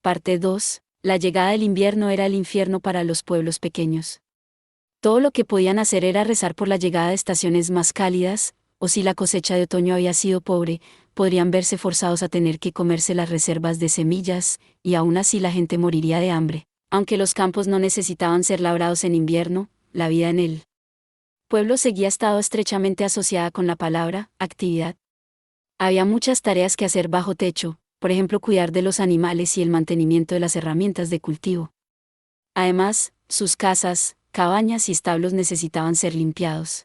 Parte 2. La llegada del invierno era el infierno para los pueblos pequeños. Todo lo que podían hacer era rezar por la llegada de estaciones más cálidas, o si la cosecha de otoño había sido pobre, podrían verse forzados a tener que comerse las reservas de semillas, y aún así la gente moriría de hambre. Aunque los campos no necesitaban ser labrados en invierno, la vida en el pueblo seguía estado estrechamente asociada con la palabra actividad. Había muchas tareas que hacer bajo techo, por ejemplo cuidar de los animales y el mantenimiento de las herramientas de cultivo. Además, sus casas, cabañas y establos necesitaban ser limpiados.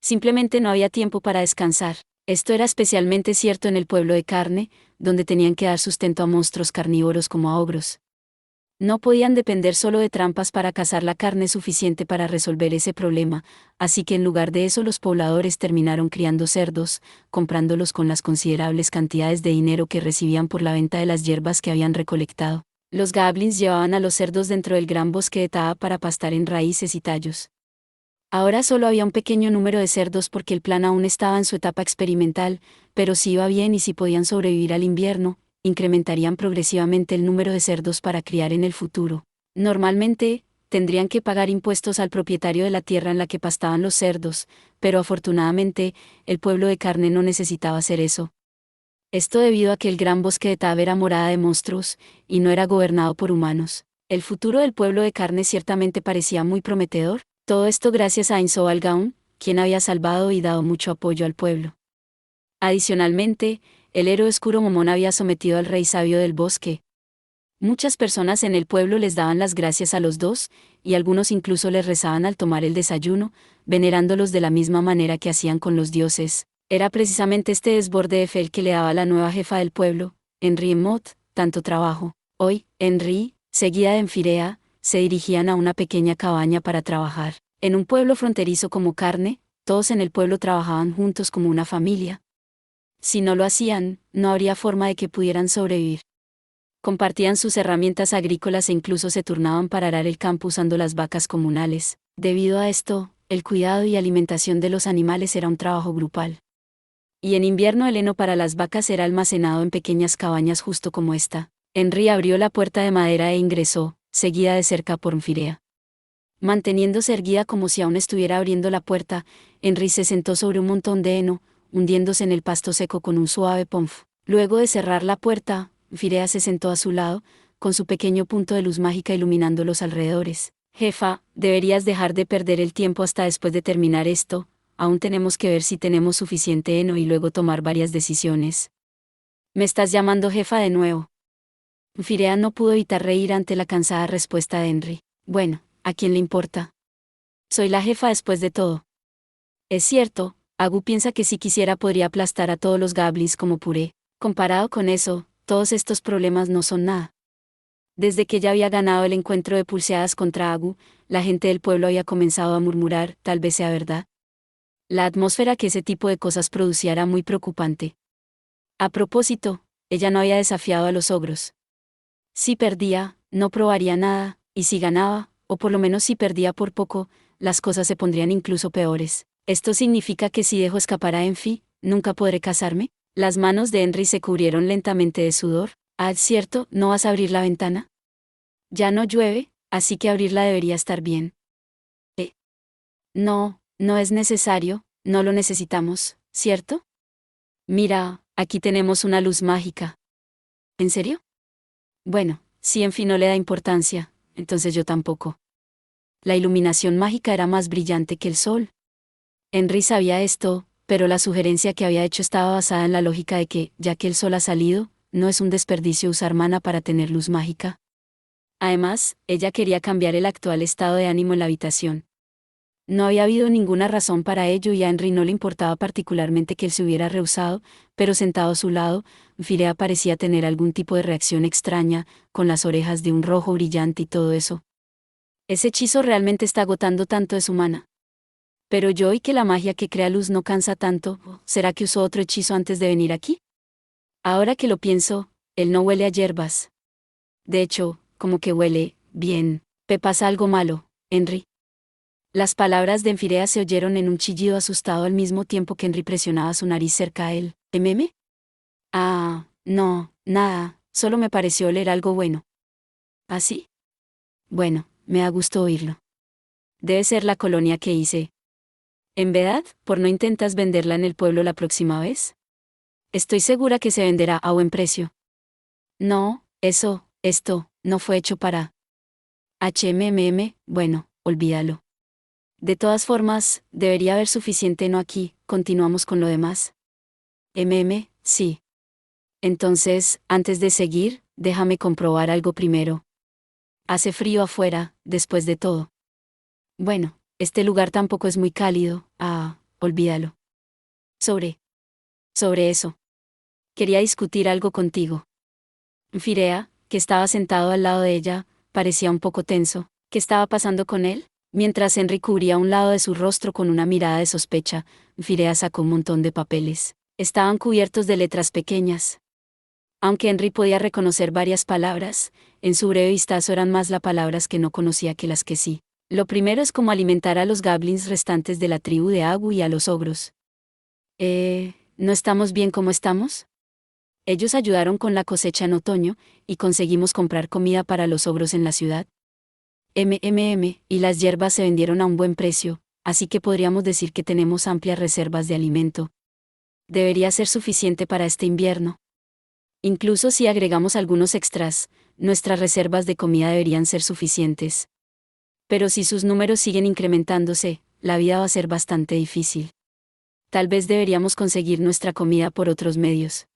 Simplemente no había tiempo para descansar. Esto era especialmente cierto en el pueblo de carne, donde tenían que dar sustento a monstruos carnívoros como a ogros. No podían depender solo de trampas para cazar la carne suficiente para resolver ese problema, así que en lugar de eso los pobladores terminaron criando cerdos, comprándolos con las considerables cantidades de dinero que recibían por la venta de las hierbas que habían recolectado. Los goblins llevaban a los cerdos dentro del gran bosque de Taa para pastar en raíces y tallos. Ahora solo había un pequeño número de cerdos porque el plan aún estaba en su etapa experimental, pero si iba bien y si podían sobrevivir al invierno, incrementarían progresivamente el número de cerdos para criar en el futuro. Normalmente, tendrían que pagar impuestos al propietario de la tierra en la que pastaban los cerdos, pero afortunadamente, el pueblo de carne no necesitaba hacer eso. Esto debido a que el gran bosque de Tab era morada de monstruos, y no era gobernado por humanos. El futuro del pueblo de carne ciertamente parecía muy prometedor, todo esto gracias a Insovalgaun, quien había salvado y dado mucho apoyo al pueblo. Adicionalmente, el héroe oscuro Momón había sometido al rey sabio del bosque. Muchas personas en el pueblo les daban las gracias a los dos, y algunos incluso les rezaban al tomar el desayuno, venerándolos de la misma manera que hacían con los dioses. Era precisamente este desborde de fe el que le daba a la nueva jefa del pueblo, Henry Mott, tanto trabajo. Hoy, Henry, seguida de Enfirea, se dirigían a una pequeña cabaña para trabajar. En un pueblo fronterizo como Carne, todos en el pueblo trabajaban juntos como una familia. Si no lo hacían, no habría forma de que pudieran sobrevivir. Compartían sus herramientas agrícolas e incluso se turnaban para arar el campo usando las vacas comunales. Debido a esto, el cuidado y alimentación de los animales era un trabajo grupal. Y en invierno el heno para las vacas era almacenado en pequeñas cabañas justo como esta. Henry abrió la puerta de madera e ingresó, seguida de cerca por Enfirea. Manteniéndose erguida como si aún estuviera abriendo la puerta, Henry se sentó sobre un montón de heno, hundiéndose en el pasto seco con un suave pomf. Luego de cerrar la puerta, Enfirea se sentó a su lado, con su pequeño punto de luz mágica iluminando los alrededores. Jefa, deberías dejar de perder el tiempo hasta después de terminar esto, aún tenemos que ver si tenemos suficiente heno y luego tomar varias decisiones. ¿Me estás llamando jefa de nuevo? Enfirea no pudo evitar reír ante la cansada respuesta de Henry. Bueno, ¿a quién le importa? Soy la jefa después de todo. Es cierto, Agu piensa que si quisiera podría aplastar a todos los goblins como puré. Comparado con eso, todos estos problemas no son nada. Desde que ella había ganado el encuentro de pulseadas contra Agu, la gente del pueblo había comenzado a murmurar, tal vez sea verdad. La atmósfera que ese tipo de cosas producía era muy preocupante. A propósito, ella no había desafiado a los ogros. Si perdía, no probaría nada, y si ganaba, o por lo menos si perdía por poco, las cosas se pondrían incluso peores. ¿Esto significa que si dejo escapar a Enfi, nunca podré casarme? Las manos de Henry se cubrieron lentamente de sudor. Ah, cierto, ¿no vas a abrir la ventana? Ya no llueve, así que abrirla debería estar bien. No, no es necesario, no lo necesitamos, ¿cierto? Mira, aquí tenemos una luz mágica. ¿En serio? Bueno, si Enfi no le da importancia, entonces yo tampoco. La iluminación mágica era más brillante que el sol. Henry sabía esto, pero la sugerencia que había hecho estaba basada en la lógica de que, ya que el sol ha salido, no es un desperdicio usar mana para tener luz mágica. Además, ella quería cambiar el actual estado de ánimo en la habitación. No había habido ninguna razón para ello y a Henry no le importaba particularmente que él se hubiera rehusado, pero sentado a su lado, Firea parecía tener algún tipo de reacción extraña, con las orejas de un rojo brillante y todo eso. Ese hechizo realmente está agotando tanto de su mana. Pero yo oí que la magia que crea luz no cansa tanto, ¿será que usó otro hechizo antes de venir aquí? Ahora que lo pienso, él no huele a hierbas. De hecho, como que huele, bien. ¿Te pasa algo malo, Henry? Las palabras de Enfirea se oyeron en un chillido asustado al mismo tiempo que Henry presionaba su nariz cerca a él. ¿Meme? Ah, no, nada, solo me pareció oler algo bueno. ¿Ah, sí? Bueno, me da gusto oírlo. Debe ser la colonia que hice. ¿En verdad, por no intentas venderla en el pueblo la próxima vez? Estoy segura que se venderá a buen precio. No, esto, no fue hecho para bueno, olvídalo. De todas formas, debería haber suficiente heno aquí, continuamos con lo demás. Sí. Entonces, antes de seguir, déjame comprobar algo primero. Hace frío afuera, después de todo. Bueno, este lugar tampoco es muy cálido, olvídalo. Sobre eso. Quería discutir algo contigo. Firea, que estaba sentado al lado de ella, parecía un poco tenso. ¿Qué estaba pasando con él? Mientras Henry cubría un lado de su rostro con una mirada de sospecha, Firea sacó un montón de papeles. Estaban cubiertos de letras pequeñas. Aunque Henry podía reconocer varias palabras, en su breve vistazo eran más las palabras que no conocía que las que sí. Lo primero es cómo alimentar a los goblins restantes de la tribu de Agu y a los ogros. ¿No estamos bien como estamos? Ellos ayudaron con la cosecha en otoño, y conseguimos comprar comida para los ogros en la ciudad. Y las hierbas se vendieron a un buen precio, así que podríamos decir que tenemos amplias reservas de alimento. Debería ser suficiente para este invierno. Incluso si agregamos algunos extras, nuestras reservas de comida deberían ser suficientes. Pero si sus números siguen incrementándose, la vida va a ser bastante difícil. Tal vez deberíamos conseguir nuestra comida por otros medios.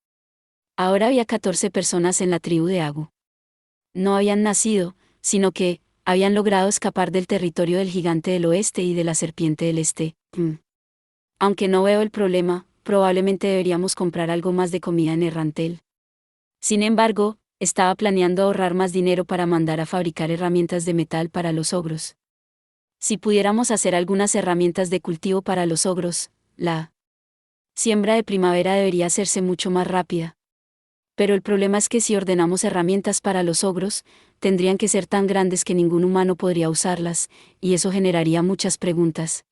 Ahora había 14 personas en la tribu de Agu. No habían nacido, sino que habían logrado escapar del territorio del gigante del oeste y de la serpiente del este. Aunque no veo el problema, probablemente deberíamos comprar algo más de comida en Errantel. Sin embargo, estaba planeando ahorrar más dinero para mandar a fabricar herramientas de metal para los ogros. Si pudiéramos hacer algunas herramientas de cultivo para los ogros, la siembra de primavera debería hacerse mucho más rápida. Pero el problema es que si ordenamos herramientas para los ogros, tendrían que ser tan grandes que ningún humano podría usarlas, y eso generaría muchas preguntas.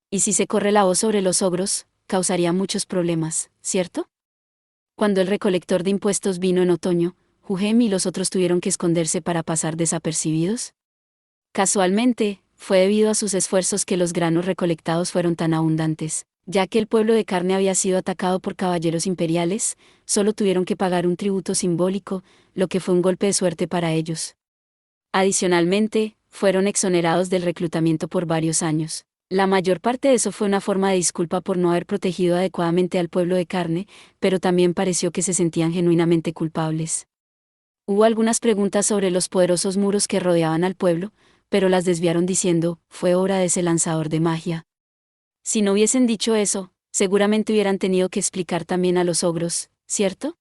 Y si se corre la voz sobre los ogros, causaría muchos problemas, ¿cierto? Cuando el recolector de impuestos vino en otoño, Juhem y los otros tuvieron que esconderse para pasar desapercibidos. Casualmente, fue debido a sus esfuerzos que los granos recolectados fueron tan abundantes. Ya que el pueblo de Carne había sido atacado por caballeros imperiales, solo tuvieron que pagar un tributo simbólico, lo que fue un golpe de suerte para ellos. Adicionalmente, fueron exonerados del reclutamiento por varios años. La mayor parte de eso fue una forma de disculpa por no haber protegido adecuadamente al pueblo de Carne, pero también pareció que se sentían genuinamente culpables. Hubo algunas preguntas sobre los poderosos muros que rodeaban al pueblo, pero las desviaron diciendo, fue obra de ese lanzador de magia. Si no hubiesen dicho eso, seguramente hubieran tenido que explicar también a los ogros, ¿cierto?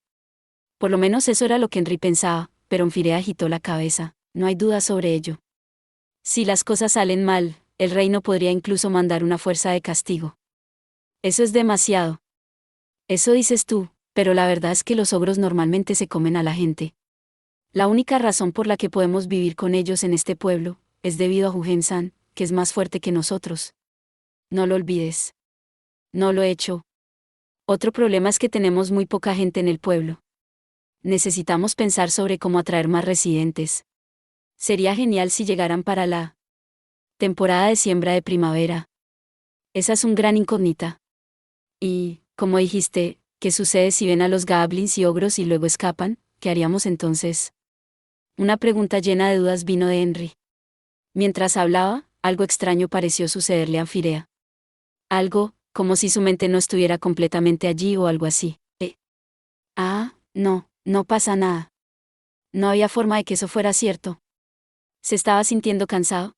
Por lo menos eso era lo que Henry pensaba, pero Firea agitó la cabeza, no hay duda sobre ello. Si las cosas salen mal, el reino podría incluso mandar una fuerza de castigo. Eso es demasiado. Eso dices tú, pero la verdad es que los ogros normalmente se comen a la gente. La única razón por la que podemos vivir con ellos en este pueblo, es debido a Jugen-san, que es más fuerte que nosotros. No lo olvides. No lo he hecho. Otro problema es que tenemos muy poca gente en el pueblo. Necesitamos pensar sobre cómo atraer más residentes. Sería genial si llegaran para la temporada de siembra de primavera. Esa es un gran incógnita. Y, como dijiste, ¿qué sucede si ven a los goblins y ogros y luego escapan? ¿Qué haríamos entonces? Una pregunta llena de dudas vino de Henry. Mientras hablaba, algo extraño pareció sucederle a Firea. Algo, como si su mente no estuviera completamente allí o algo así. No pasa nada. No había forma de que eso fuera cierto. ¿Se estaba sintiendo cansado?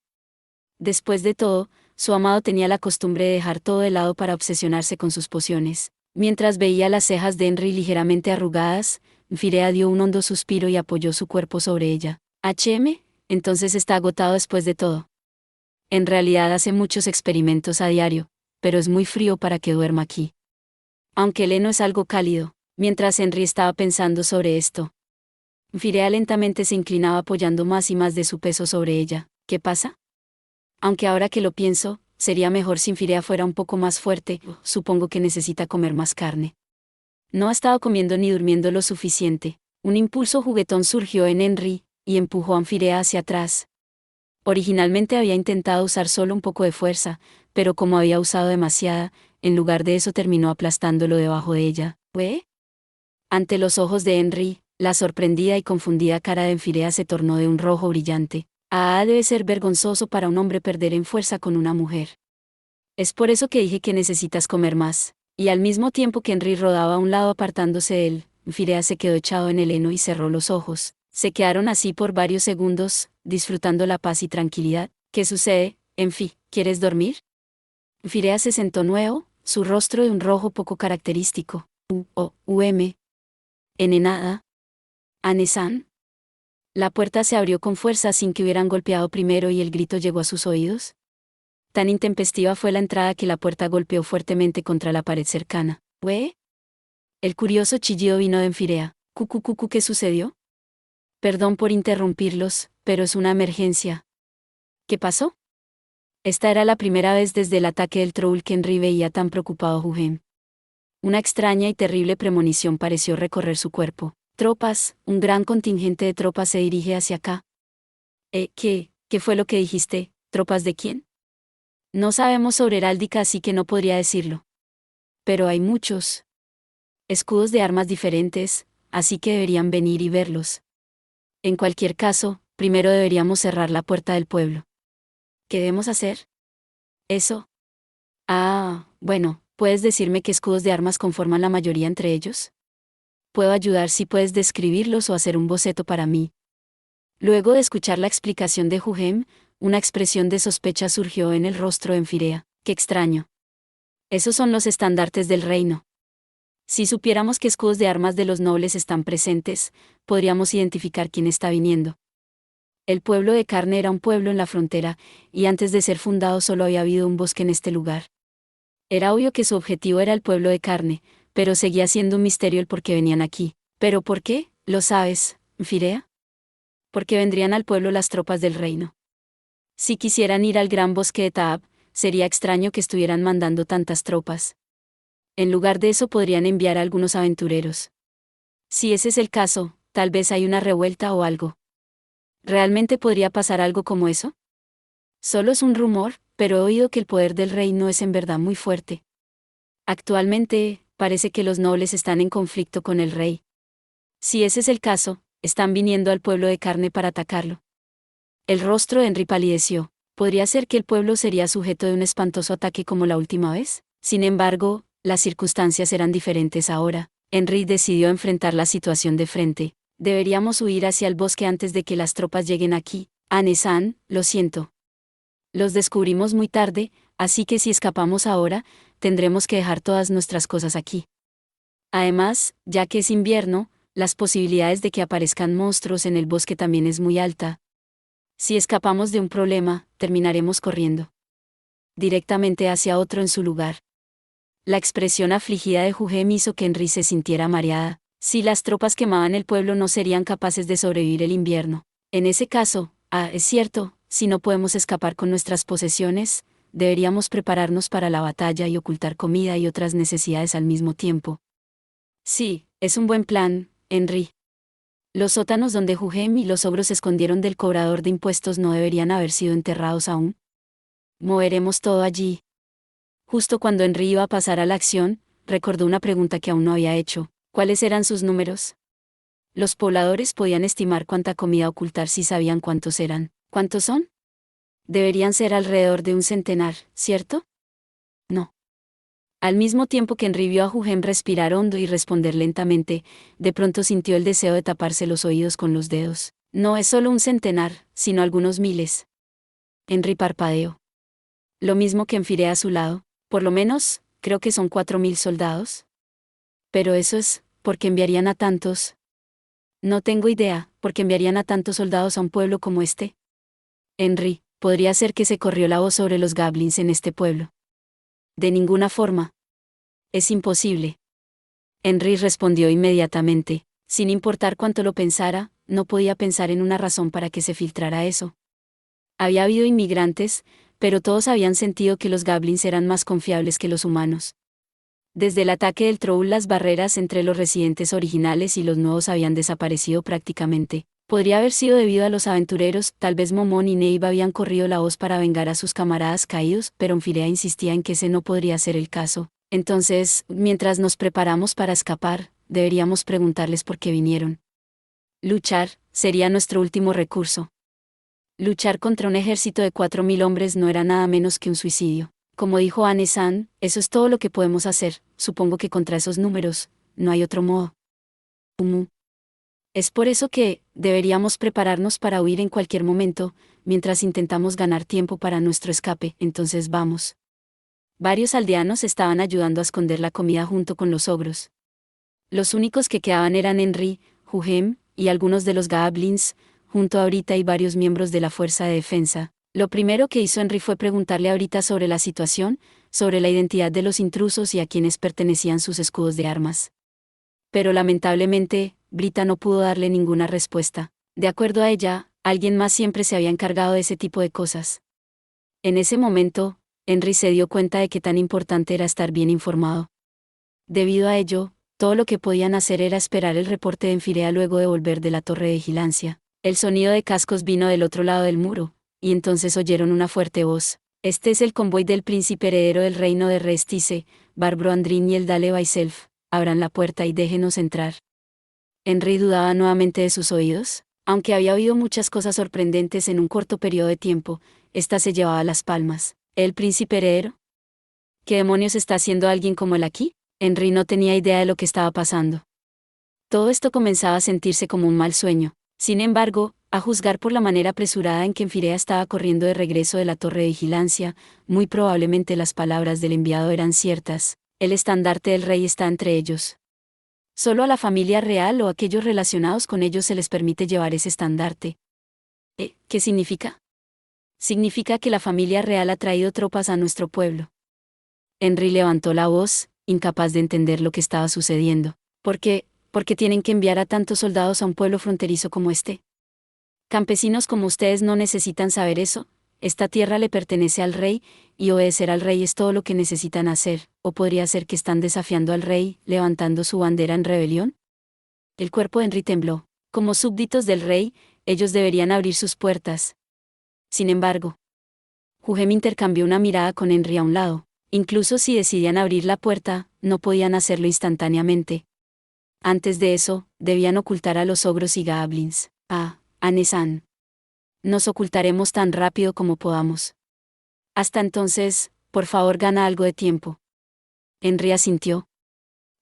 Después de todo, su amado tenía la costumbre de dejar todo de lado para obsesionarse con sus pociones. Mientras veía las cejas de Henry ligeramente arrugadas, Firea dio un hondo suspiro y apoyó su cuerpo sobre ella. Entonces está agotado después de todo. En realidad hace muchos experimentos a diario, pero es muy frío para que duerma aquí. Aunque el heno es algo cálido, mientras Henry estaba pensando sobre esto, Firea lentamente se inclinaba apoyando más y más de su peso sobre ella. ¿Qué pasa? Aunque ahora que lo pienso, sería mejor si Firea fuera un poco más fuerte, supongo que necesita comer más carne. No ha estado comiendo ni durmiendo lo suficiente. Un impulso juguetón surgió en Henry, y empujó a Anfirea hacia atrás. Originalmente había intentado usar solo un poco de fuerza, pero como había usado demasiada, en lugar de eso terminó aplastándolo debajo de ella. ¿Fue? Ante los ojos de Henry, la sorprendida y confundida cara de Anfirea se tornó de un rojo brillante. Debe ser vergonzoso para un hombre perder en fuerza con una mujer. Es por eso que dije que necesitas comer más. Y al mismo tiempo que Henry rodaba a un lado apartándose de él, Anfirea se quedó echado en el heno y cerró los ojos. Se quedaron así por varios segundos, disfrutando la paz y tranquilidad. ¿Qué sucede, Enfi? ¿Quieres dormir? Anfirea se sentó nuevo, su rostro de un rojo poco característico. Enenada. Anesan. La puerta se abrió con fuerza sin que hubieran golpeado primero y el grito llegó a sus oídos. Tan intempestiva fue la entrada que la puerta golpeó fuertemente contra la pared cercana. ¿Ue? El curioso chillido vino de Anfirea. ¿Qué sucedió? Perdón por interrumpirlos, pero es una emergencia. ¿Qué pasó? Esta era la primera vez desde el ataque del troll que Henry veía tan preocupado a Juhem. Una extraña y terrible premonición pareció recorrer su cuerpo. Tropas, un gran contingente de tropas se dirige hacia acá. ¿Qué fue lo que dijiste? ¿Tropas de quién? No sabemos sobre Heráldica, así que no podría decirlo. Pero hay muchos escudos de armas diferentes, así que deberían venir y verlos. En cualquier caso, primero deberíamos cerrar la puerta del pueblo. ¿Qué debemos hacer? Eso. Bueno, ¿puedes decirme qué escudos de armas conforman la mayoría entre ellos? Puedo ayudar si puedes describirlos o hacer un boceto para mí. Luego de escuchar la explicación de Juhem, una expresión de sospecha surgió en el rostro de Anfirea. ¡Qué extraño! Esos son los estandartes del reino. Si supiéramos qué escudos de armas de los nobles están presentes, podríamos identificar quién está viniendo. El pueblo de Carne era un pueblo en la frontera, y antes de ser fundado solo había habido un bosque en este lugar. Era obvio que su objetivo era el pueblo de Carne, pero seguía siendo un misterio el por qué venían aquí. ¿Pero por qué? ¿Lo sabes, Anfirea? Porque vendrían al pueblo las tropas del reino. Si quisieran ir al gran bosque de Taab, sería extraño que estuvieran mandando tantas tropas. En lugar de eso podrían enviar a algunos aventureros. Si ese es el caso, tal vez hay una revuelta o algo. ¿Realmente podría pasar algo como eso? Solo es un rumor, pero he oído que el poder del rey no es en verdad muy fuerte. Actualmente, parece que los nobles están en conflicto con el rey. Si ese es el caso, están viniendo al pueblo de Carne para atacarlo. El rostro de Henry palideció. ¿Podría ser que el pueblo sería sujeto de un espantoso ataque como la última vez? Sin embargo, las circunstancias eran diferentes ahora. Henry decidió enfrentar la situación de frente. Deberíamos huir hacia el bosque antes de que las tropas lleguen aquí. Anesan, lo siento. Los descubrimos muy tarde, así que si escapamos ahora, tendremos que dejar todas nuestras cosas aquí. Además, ya que es invierno, las posibilidades de que aparezcan monstruos en el bosque también es muy alta. Si escapamos de un problema, terminaremos corriendo directamente hacia otro en su lugar. La expresión afligida de Juhem hizo que Henry se sintiera mareada. Si las tropas quemaban el pueblo no serían capaces de sobrevivir el invierno. En ese caso, es cierto, si no podemos escapar con nuestras posesiones, deberíamos prepararnos para la batalla y ocultar comida y otras necesidades al mismo tiempo. Sí, es un buen plan, Henry. Los sótanos donde Juhem y los ogros se escondieron del cobrador de impuestos no deberían haber sido enterrados aún. Moveremos todo allí. Justo cuando Henry iba a pasar a la acción, recordó una pregunta que aún no había hecho. ¿Cuáles eran sus números? Los pobladores podían estimar cuánta comida ocultar si sabían cuántos eran. ¿Cuántos son? Deberían ser alrededor de un centenar, ¿cierto? No. Al mismo tiempo que Henry vio a Juhem respirar hondo y responder lentamente, de pronto sintió el deseo de taparse los oídos con los dedos. No es solo un centenar, sino algunos miles. Henry parpadeó. Lo mismo que Anfirea a su lado, por lo menos, creo que son 4000 soldados. Pero eso es, ¿por qué enviarían a tantos? No tengo idea, ¿por qué enviarían a tantos soldados a un pueblo como este? Henry, podría ser que se corrió la voz sobre los goblins en este pueblo. De ninguna forma. Es imposible. Henry respondió inmediatamente, sin importar cuánto lo pensara, no podía pensar en una razón para que se filtrara eso. Había habido inmigrantes, pero todos habían sentido que los goblins eran más confiables que los humanos. Desde el ataque del Troll, las barreras entre los residentes originales y los nuevos habían desaparecido prácticamente. Podría haber sido debido a los aventureros, tal vez Momón y Neiva habían corrido la voz para vengar a sus camaradas caídos, pero Onfirea insistía en que ese no podría ser el caso. Entonces, mientras nos preparamos para escapar, deberíamos preguntarles por qué vinieron. Luchar sería nuestro último recurso. Luchar contra un ejército de 4.000 hombres no era nada menos que un suicidio. Como dijo Anne-san, eso es todo lo que podemos hacer. Supongo que contra esos números, no hay otro modo. Es por eso que deberíamos prepararnos para huir en cualquier momento, mientras intentamos ganar tiempo para nuestro escape. Entonces vamos. Varios aldeanos estaban ayudando a esconder la comida junto con los ogros. Los únicos que quedaban eran Henry, Huhem, y algunos de los goblins, junto a Brita y varios miembros de la fuerza de defensa. Lo primero que hizo Henry fue preguntarle a Brita sobre la situación, sobre la identidad de los intrusos y a quienes pertenecían sus escudos de armas. Pero lamentablemente, Brita no pudo darle ninguna respuesta. De acuerdo a ella, alguien más siempre se había encargado de ese tipo de cosas. En ese momento, Henry se dio cuenta de que tan importante era estar bien informado. Debido a ello, todo lo que podían hacer era esperar el reporte de Enfirea luego de volver de la torre de vigilancia. El sonido de cascos vino del otro lado del muro, y entonces oyeron una fuerte voz. Este es el convoy del príncipe heredero del reino de Restice, Barbro Andrin y el Dale Baiself. Abran la puerta y déjenos entrar. Henry dudaba nuevamente de sus oídos. Aunque había oído muchas cosas sorprendentes en un corto periodo de tiempo, ésta se llevaba las palmas. ¿El príncipe heredero? ¿Qué demonios está haciendo alguien como él aquí? Henry no tenía idea de lo que estaba pasando. Todo esto comenzaba a sentirse como un mal sueño. Sin embargo, a juzgar por la manera apresurada en que Enfirea estaba corriendo de regreso de la torre de vigilancia, muy probablemente las palabras del enviado eran ciertas. El estandarte del rey está entre ellos. Solo a la familia real o aquellos relacionados con ellos se les permite llevar ese estandarte. ¿Qué significa? Significa que la familia real ha traído tropas a nuestro pueblo. Henry levantó la voz, incapaz de entender lo que estaba sucediendo. ¿Por qué tienen que enviar a tantos soldados a un pueblo fronterizo como este? Campesinos como ustedes no necesitan saber eso. Esta tierra le pertenece al rey, y obedecer al rey es todo lo que necesitan hacer. ¿O podría ser que están desafiando al rey, levantando su bandera en rebelión? El cuerpo de Henry tembló. Como súbditos del rey, ellos deberían abrir sus puertas. Sin embargo, Huhem intercambió una mirada con Henry a un lado. Incluso si decidían abrir la puerta, no podían hacerlo instantáneamente. Antes de eso, debían ocultar a los ogros y goblins. Anne-san. Nos ocultaremos tan rápido como podamos. Hasta entonces, por favor, gana algo de tiempo. Henry asintió.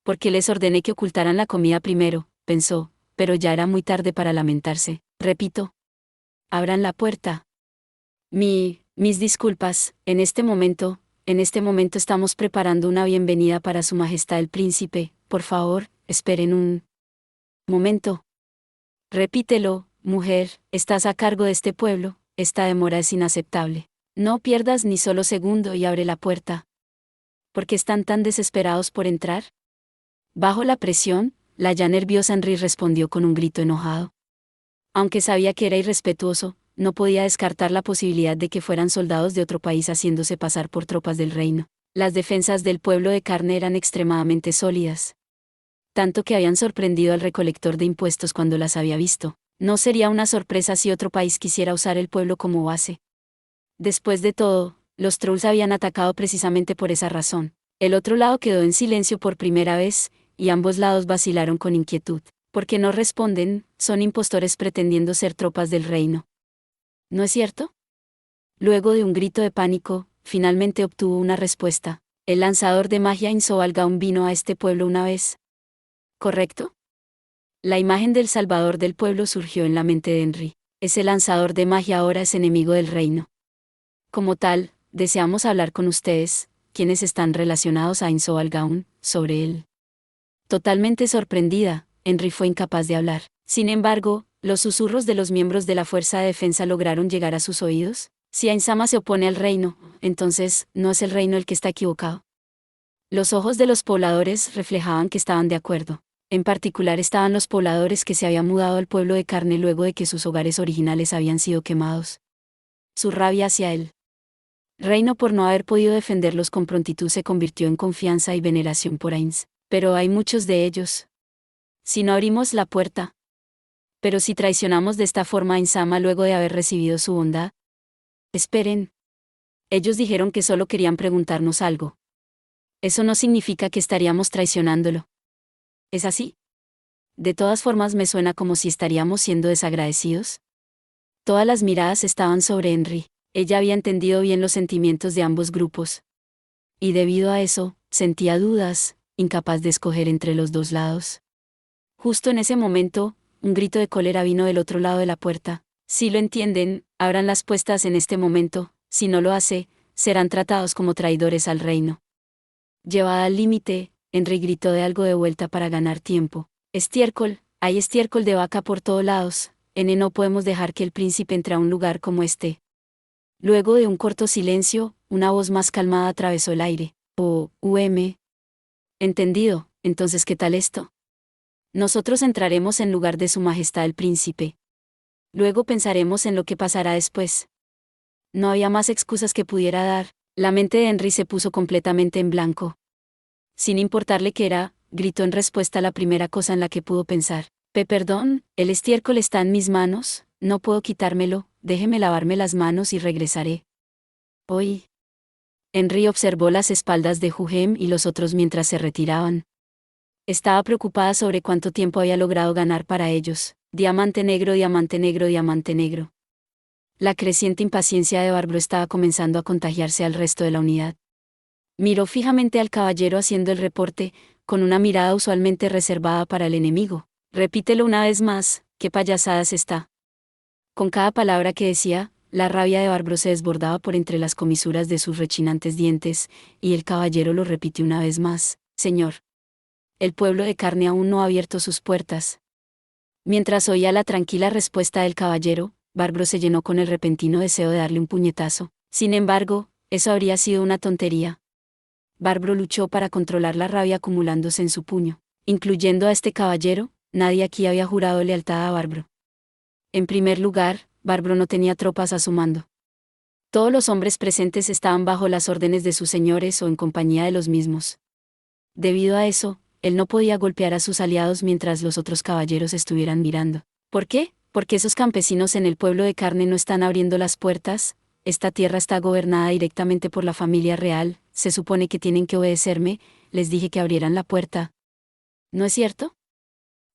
Porque les ordené que ocultaran la comida primero, pensó, pero ya era muy tarde para lamentarse. Repito. Abran la puerta. Mis disculpas, en este momento estamos preparando una bienvenida para Su Majestad el Príncipe. Por favor, esperen un momento. Repítelo. Mujer, estás a cargo de este pueblo, esta demora es inaceptable. No pierdas ni solo segundo y abre la puerta. ¿Por qué están tan desesperados por entrar? Bajo la presión, la ya nerviosa Henry respondió con un grito enojado. Aunque sabía que era irrespetuoso, no podía descartar la posibilidad de que fueran soldados de otro país haciéndose pasar por tropas del reino. Las defensas del pueblo de carne eran extremadamente sólidas. Tanto que habían sorprendido al recolector de impuestos cuando las había visto. No sería una sorpresa si otro país quisiera usar el pueblo como base. Después de todo, los trolls habían atacado precisamente por esa razón. El otro lado quedó en silencio por primera vez, y ambos lados vacilaron con inquietud. ¿Por qué no responden? Son impostores pretendiendo ser tropas del reino. ¿No es cierto? Luego de un grito de pánico, finalmente obtuvo una respuesta. El lanzador de magia Insovalgaun vino a este pueblo una vez. ¿Correcto? La imagen del salvador del pueblo surgió en la mente de Henry. Ese lanzador de magia ahora es enemigo del reino. Como tal, deseamos hablar con ustedes, quienes están relacionados a Insovalgaun, sobre él. Totalmente sorprendida, Henry fue incapaz de hablar. Sin embargo, los susurros de los miembros de la fuerza de defensa lograron llegar a sus oídos. Si Ainsama se opone al reino, entonces, ¿no es el reino el que está equivocado? Los ojos de los pobladores reflejaban que estaban de acuerdo. En particular estaban los pobladores que se habían mudado al pueblo de carne luego de que sus hogares originales habían sido quemados. Su rabia hacia él Reino por no haber podido defenderlos con prontitud se convirtió en confianza y veneración por Ainz. Pero hay muchos de ellos. Si no abrimos la puerta. Pero si traicionamos de esta forma a Insama luego de haber recibido su bondad. Esperen. Ellos dijeron que solo querían preguntarnos algo. Eso no significa que estaríamos traicionándolo. ¿Es así? De todas formas me suena como si estaríamos siendo desagradecidos. Todas las miradas estaban sobre Henry. Ella había entendido bien los sentimientos de ambos grupos. Y debido a eso, sentía dudas, incapaz de escoger entre los dos lados. Justo en ese momento, un grito de cólera vino del otro lado de la puerta. Si lo entienden, abran las puertas en este momento, si no lo hace, serán tratados como traidores al reino. Llevada al límite, Henry gritó de algo de vuelta para ganar tiempo. Estiércol, hay estiércol de vaca por todos lados, no podemos dejar que el príncipe entre a un lugar como este. Luego de un corto silencio, una voz más calmada atravesó el aire. Entendido, entonces ¿qué tal esto? Nosotros entraremos en lugar de su majestad el príncipe. Luego pensaremos en lo que pasará después. No había más excusas que pudiera dar, la mente de Henry se puso completamente en blanco. Sin importarle qué era, gritó en respuesta a la primera cosa en la que pudo pensar. Perdón, el estiércol está en mis manos, no puedo quitármelo, déjeme lavarme las manos y regresaré. Hoy. Henry observó las espaldas de Juhem y los otros mientras se retiraban. Estaba preocupada sobre cuánto tiempo había logrado ganar para ellos. Diamante negro, diamante negro, diamante negro. La creciente impaciencia de Barbro estaba comenzando a contagiarse al resto de la unidad. Miró fijamente al caballero haciendo el reporte, con una mirada usualmente reservada para el enemigo. Repítelo una vez más, ¿qué payasadas está? Con cada palabra que decía, la rabia de Barbro se desbordaba por entre las comisuras de sus rechinantes dientes, y el caballero lo repitió una vez más. Señor. El pueblo de carne aún no ha abierto sus puertas. Mientras oía la tranquila respuesta del caballero, Barbro se llenó con el repentino deseo de darle un puñetazo. Sin embargo, eso habría sido una tontería. Barbro luchó para controlar la rabia acumulándose en su puño. Incluyendo a este caballero, nadie aquí había jurado lealtad a Barbro. En primer lugar, Barbro no tenía tropas a su mando. Todos los hombres presentes estaban bajo las órdenes de sus señores o en compañía de los mismos. Debido a eso, él no podía golpear a sus aliados mientras los otros caballeros estuvieran mirando. ¿Por qué? Porque esos campesinos en el pueblo de carne no están abriendo las puertas. Esta tierra está gobernada directamente por la familia real, se supone que tienen que obedecerme, les dije que abrieran la puerta. ¿No es cierto?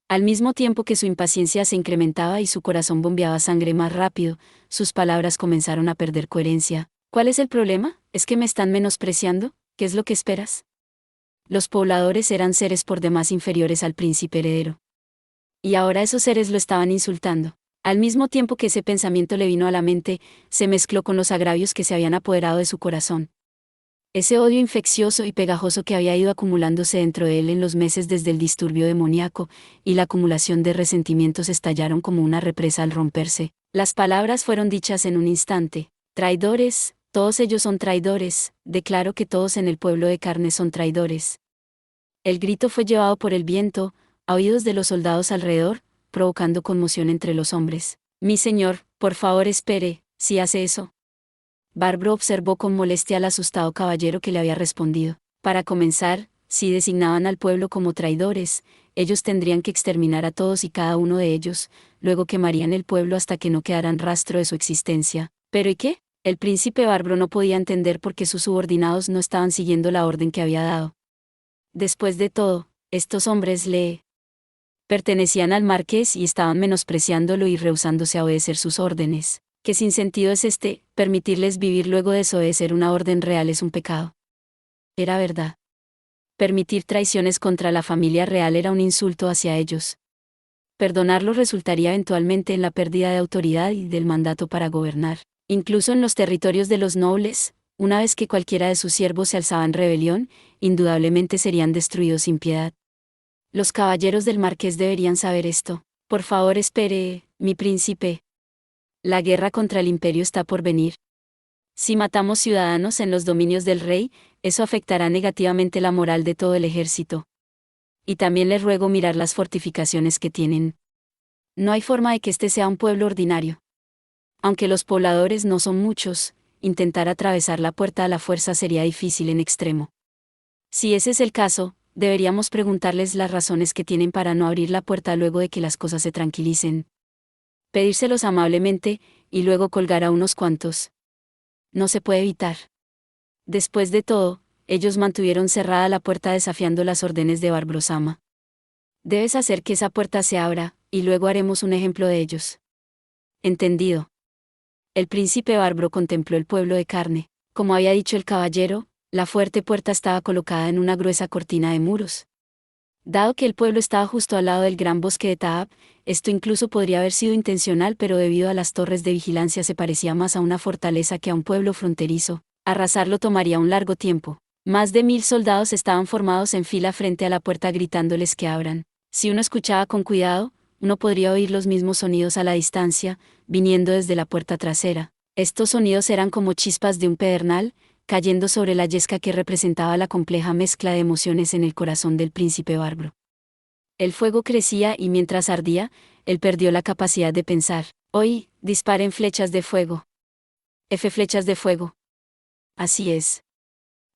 Al mismo tiempo que su impaciencia se incrementaba y su corazón bombeaba sangre más rápido, sus palabras comenzaron a perder coherencia. ¿Cuál es el problema? ¿Es que me están menospreciando? ¿Qué es lo que esperas? Los pobladores eran seres por demás inferiores al príncipe heredero. Y ahora esos seres lo estaban insultando. Al mismo tiempo que ese pensamiento le vino a la mente, se mezcló con los agravios que se habían apoderado de su corazón. Ese odio infeccioso y pegajoso que había ido acumulándose dentro de él en los meses desde el disturbio demoníaco, y la acumulación de resentimientos estallaron como una represa al romperse. Las palabras fueron dichas en un instante. Traidores, todos ellos son traidores, declaro que todos en el pueblo de carne son traidores. El grito fue llevado por el viento, a oídos de los soldados alrededor, provocando conmoción entre los hombres. Mi señor, por favor espere, si hace eso. Barbro observó con molestia al asustado caballero que le había respondido. Para comenzar, si designaban al pueblo como traidores, ellos tendrían que exterminar a todos y cada uno de ellos, luego quemarían el pueblo hasta que no quedaran rastro de su existencia. ¿Pero y qué? El príncipe Barbro no podía entender por qué sus subordinados no estaban siguiendo la orden que había dado. Después de todo, estos hombres le pertenecían al marqués y estaban menospreciándolo y rehusándose a obedecer sus órdenes. ¿Qué sinsentido es este? Permitirles vivir luego de desobedecer una orden real es un pecado. Era verdad. Permitir traiciones contra la familia real era un insulto hacia ellos. Perdonarlo resultaría eventualmente en la pérdida de autoridad y del mandato para gobernar. Incluso en los territorios de los nobles, una vez que cualquiera de sus siervos se alzaba en rebelión, indudablemente serían destruidos sin piedad. Los caballeros del marqués deberían saber esto. Por favor espere, mi príncipe. La guerra contra el imperio está por venir. Si matamos ciudadanos en los dominios del rey, eso afectará negativamente la moral de todo el ejército. Y también les ruego mirar las fortificaciones que tienen. No hay forma de que este sea un pueblo ordinario. Aunque los pobladores no son muchos, intentar atravesar la puerta a la fuerza sería difícil en extremo. Si ese es el caso, deberíamos preguntarles las razones que tienen para no abrir la puerta luego de que las cosas se tranquilicen. Pedírselos amablemente, y luego colgar a unos cuantos. No se puede evitar. Después de todo, ellos mantuvieron cerrada la puerta desafiando las órdenes de Barbro-sama. Debes hacer que esa puerta se abra, y luego haremos un ejemplo de ellos. Entendido. El príncipe Barbro contempló el pueblo de carne. Como había dicho el caballero, la fuerte puerta estaba colocada en una gruesa cortina de muros. Dado que el pueblo estaba justo al lado del gran bosque de Taab, esto incluso podría haber sido intencional, pero debido a las torres de vigilancia se parecía más a una fortaleza que a un pueblo fronterizo. Arrasarlo tomaría un largo tiempo. Más de 1000 soldados estaban formados en fila frente a la puerta gritándoles que abran. Si uno escuchaba con cuidado, uno podría oír los mismos sonidos a la distancia, viniendo desde la puerta trasera. Estos sonidos eran como chispas de un pedernal, cayendo sobre la yesca que representaba la compleja mezcla de emociones en el corazón del príncipe Barbro. El fuego crecía y mientras ardía, él perdió la capacidad de pensar. Hoy, disparen flechas de fuego. Flechas de fuego. Así es.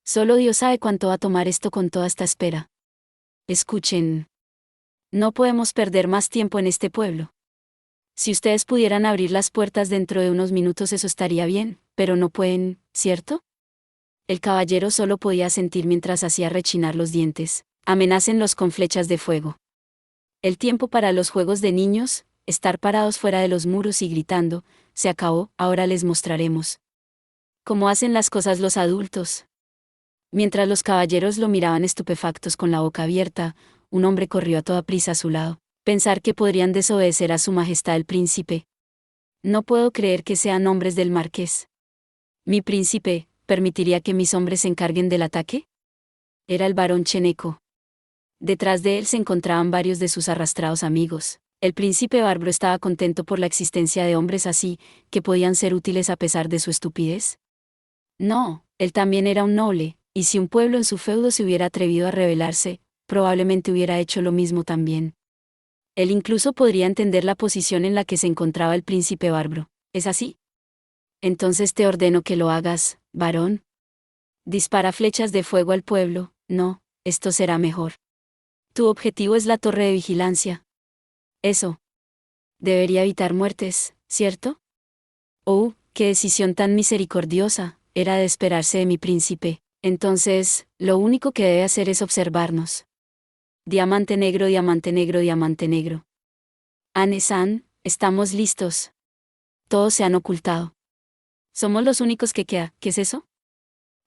Solo Dios sabe cuánto va a tomar esto con toda esta espera. Escuchen. No podemos perder más tiempo en este pueblo. Si ustedes pudieran abrir las puertas dentro de unos minutos eso estaría bien, pero no pueden, ¿cierto? El caballero solo podía sentir mientras hacía rechinar los dientes. Amenácenlos con flechas de fuego. El tiempo para los juegos de niños, estar parados fuera de los muros y gritando, se acabó, ahora les mostraremos cómo hacen las cosas los adultos. Mientras los caballeros lo miraban estupefactos con la boca abierta, un hombre corrió a toda prisa a su lado. Pensar que podrían desobedecer a su majestad el príncipe. No puedo creer que sean hombres del marqués. Mi príncipe, ¿permitiría que mis hombres se encarguen del ataque? Era el barón Cheneco. Detrás de él se encontraban varios de sus arrastrados amigos. El príncipe Barbro estaba contento por la existencia de hombres así, que podían ser útiles a pesar de su estupidez. No, él también era un noble, y si un pueblo en su feudo se hubiera atrevido a rebelarse, probablemente hubiera hecho lo mismo también. Él incluso podría entender la posición en la que se encontraba el príncipe Barbro. ¿Es así? Entonces te ordeno que lo hagas, varón. Dispara flechas de fuego al pueblo. No, esto será mejor. Tu objetivo es la torre de vigilancia. Eso. Debería evitar muertes, ¿cierto? Oh, qué decisión tan misericordiosa, era de esperarse de mi príncipe. Entonces, lo único que debe hacer es observarnos. Diamante negro, diamante negro, diamante negro. Anne-san, estamos listos. Todos se han ocultado. Somos los únicos que queda. ¿Qué es eso?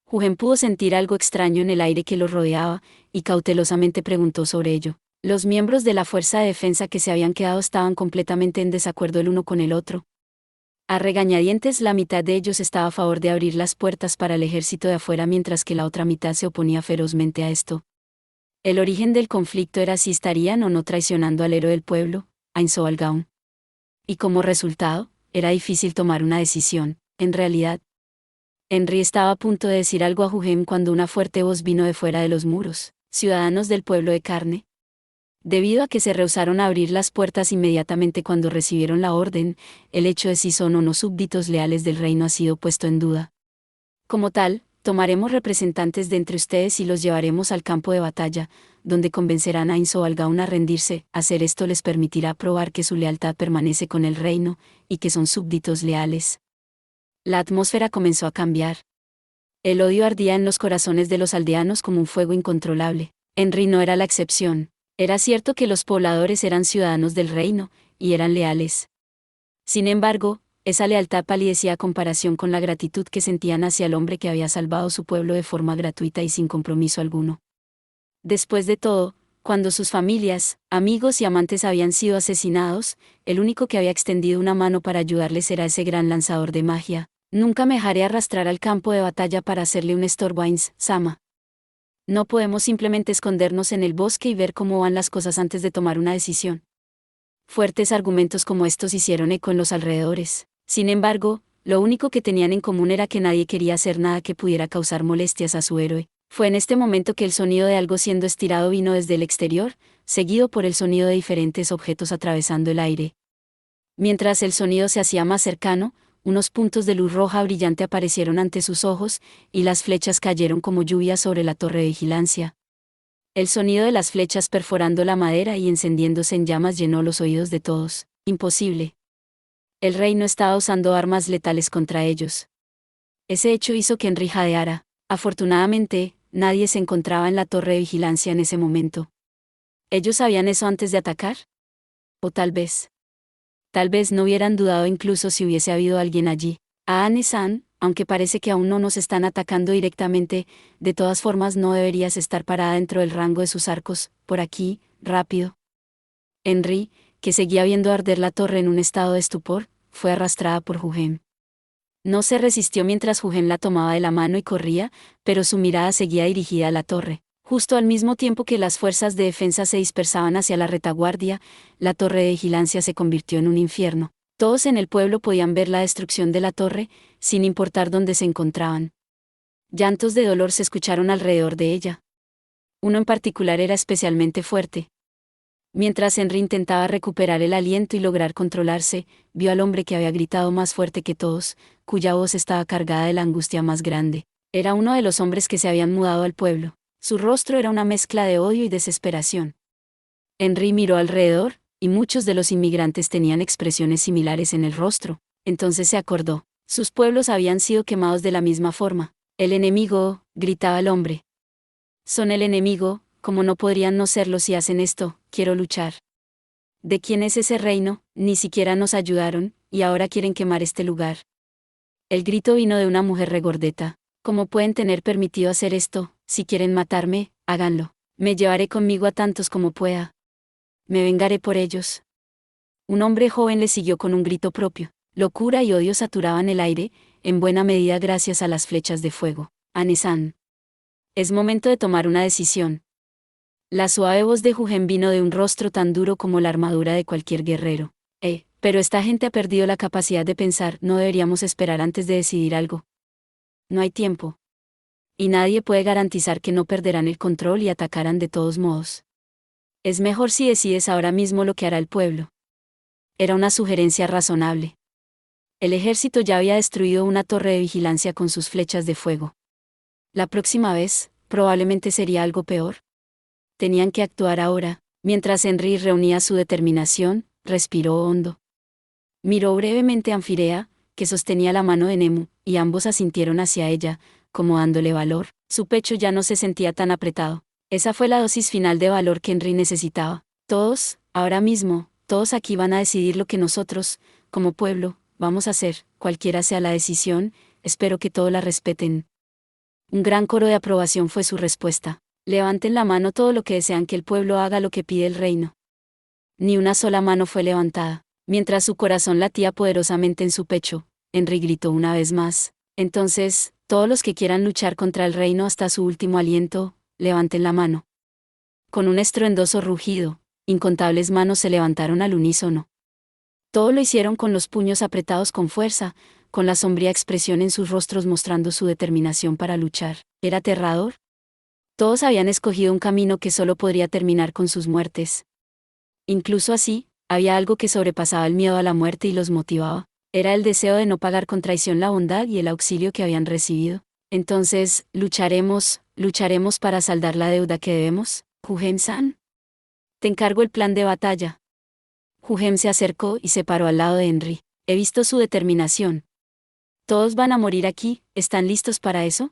Hugen pudo sentir algo extraño en el aire que lo rodeaba, y cautelosamente preguntó sobre ello. Los miembros de la fuerza de defensa que se habían quedado estaban completamente en desacuerdo el uno con el otro. A regañadientes la mitad de ellos estaba a favor de abrir las puertas para el ejército de afuera mientras que la otra mitad se oponía ferozmente a esto. El origen del conflicto era si estarían o no traicionando al héroe del pueblo, Ainzo Algaun. Y como resultado, era difícil tomar una decisión, en realidad. Henry estaba a punto de decir algo a Hugen cuando una fuerte voz vino de fuera de los muros. Ciudadanos del pueblo de carne. Debido a que se rehusaron a abrir las puertas inmediatamente cuando recibieron la orden, el hecho de si son o no súbditos leales del reino ha sido puesto en duda. Como tal, tomaremos representantes de entre ustedes y los llevaremos al campo de batalla, donde convencerán a Ainzo Algaun a rendirse. Hacer esto les permitirá probar que su lealtad permanece con el reino, y que son súbditos leales. La atmósfera comenzó a cambiar. El odio ardía en los corazones de los aldeanos como un fuego incontrolable. Henry no era la excepción. Era cierto que los pobladores eran ciudadanos del reino, y eran leales. Sin embargo, esa lealtad palidecía a comparación con la gratitud que sentían hacia el hombre que había salvado su pueblo de forma gratuita y sin compromiso alguno. Después de todo, cuando sus familias, amigos y amantes habían sido asesinados, el único que había extendido una mano para ayudarles era ese gran lanzador de magia. Nunca me dejaré arrastrar al campo de batalla para hacerle un estorbo a Ainz-sama. No podemos simplemente escondernos en el bosque y ver cómo van las cosas antes de tomar una decisión. Fuertes argumentos como estos hicieron eco en los alrededores. Sin embargo, lo único que tenían en común era que nadie quería hacer nada que pudiera causar molestias a su héroe. Fue en este momento que el sonido de algo siendo estirado vino desde el exterior, seguido por el sonido de diferentes objetos atravesando el aire. Mientras el sonido se hacía más cercano, unos puntos de luz roja brillante aparecieron ante sus ojos, y las flechas cayeron como lluvia sobre la torre de vigilancia. El sonido de las flechas perforando la madera y encendiéndose en llamas llenó los oídos de todos. Imposible. El rey no estaba usando armas letales contra ellos. Ese hecho hizo que Henry jadeara. Afortunadamente, nadie se encontraba en la torre de vigilancia en ese momento. ¿Ellos sabían eso antes de atacar? O tal vez no hubieran dudado incluso si hubiese habido alguien allí. A Anne-san, aunque parece que aún no nos están atacando directamente, de todas formas no deberías estar parada dentro del rango de sus arcos, por aquí, rápido. Henry, que seguía viendo arder la torre en un estado de estupor, fue arrastrada por Jugen. No se resistió mientras Jugen la tomaba de la mano y corría, pero su mirada seguía dirigida a la torre. Justo al mismo tiempo que las fuerzas de defensa se dispersaban hacia la retaguardia, la torre de vigilancia se convirtió en un infierno. Todos en el pueblo podían ver la destrucción de la torre, sin importar dónde se encontraban. Llantos de dolor se escucharon alrededor de ella. Uno en particular era especialmente fuerte. Mientras Henry intentaba recuperar el aliento y lograr controlarse, vio al hombre que había gritado más fuerte que todos, cuya voz estaba cargada de la angustia más grande. Era uno de los hombres que se habían mudado al pueblo. Su rostro era una mezcla de odio y desesperación. Henry miró alrededor, y muchos de los inmigrantes tenían expresiones similares en el rostro. Entonces se acordó. Sus pueblos habían sido quemados de la misma forma. El enemigo, gritaba el hombre. Son el enemigo, como no podrían no serlo si hacen esto, quiero luchar. ¿De quién es ese reino? Ni siquiera nos ayudaron, y ahora quieren quemar este lugar. El grito vino de una mujer regordeta. ¿Cómo pueden tener permitido hacer esto? Si quieren matarme, háganlo. Me llevaré conmigo a tantos como pueda. Me vengaré por ellos. Un hombre joven le siguió con un grito propio. Locura y odio saturaban el aire, en buena medida gracias a las flechas de fuego. Anne-san. Es momento de tomar una decisión. La suave voz de Jugen vino de un rostro tan duro como la armadura de cualquier guerrero. Pero esta gente ha perdido la capacidad de pensar, no deberíamos esperar antes de decidir algo. No hay tiempo. Y nadie puede garantizar que no perderán el control y atacarán de todos modos. Es mejor si decides ahora mismo lo que hará el pueblo. Era una sugerencia razonable. El ejército ya había destruido una torre de vigilancia con sus flechas de fuego. La próxima vez, probablemente sería algo peor. Tenían que actuar ahora. Mientras Henry reunía su determinación, respiró hondo. Miró brevemente a Anfirea, que sostenía la mano de Nemu, y ambos asintieron hacia ella, como dándole valor. Su pecho ya no se sentía tan apretado. Esa fue la dosis final de valor que Henry necesitaba. Todos, ahora mismo, todos aquí van a decidir lo que nosotros, como pueblo, vamos a hacer, cualquiera sea la decisión, espero que todos la respeten. Un gran coro de aprobación fue su respuesta. Levanten la mano todo lo que desean que el pueblo haga lo que pide el reino. Ni una sola mano fue levantada. Mientras su corazón latía poderosamente en su pecho, Henry gritó una vez más. Entonces, todos los que quieran luchar contra el reino hasta su último aliento, levanten la mano. Con un estruendoso rugido, incontables manos se levantaron al unísono. Todo lo hicieron con los puños apretados con fuerza, con la sombría expresión en sus rostros mostrando su determinación para luchar. ¿Era aterrador? Todos habían escogido un camino que solo podría terminar con sus muertes. Incluso así, había algo que sobrepasaba el miedo a la muerte y los motivaba. Era el deseo de no pagar con traición la bondad y el auxilio que habían recibido. Entonces, lucharemos para saldar la deuda que debemos. Jugen-san. Te encargo el plan de batalla. Jugen se acercó y se paró al lado de Henry. He visto su determinación. Todos van a morir aquí, ¿están listos para eso?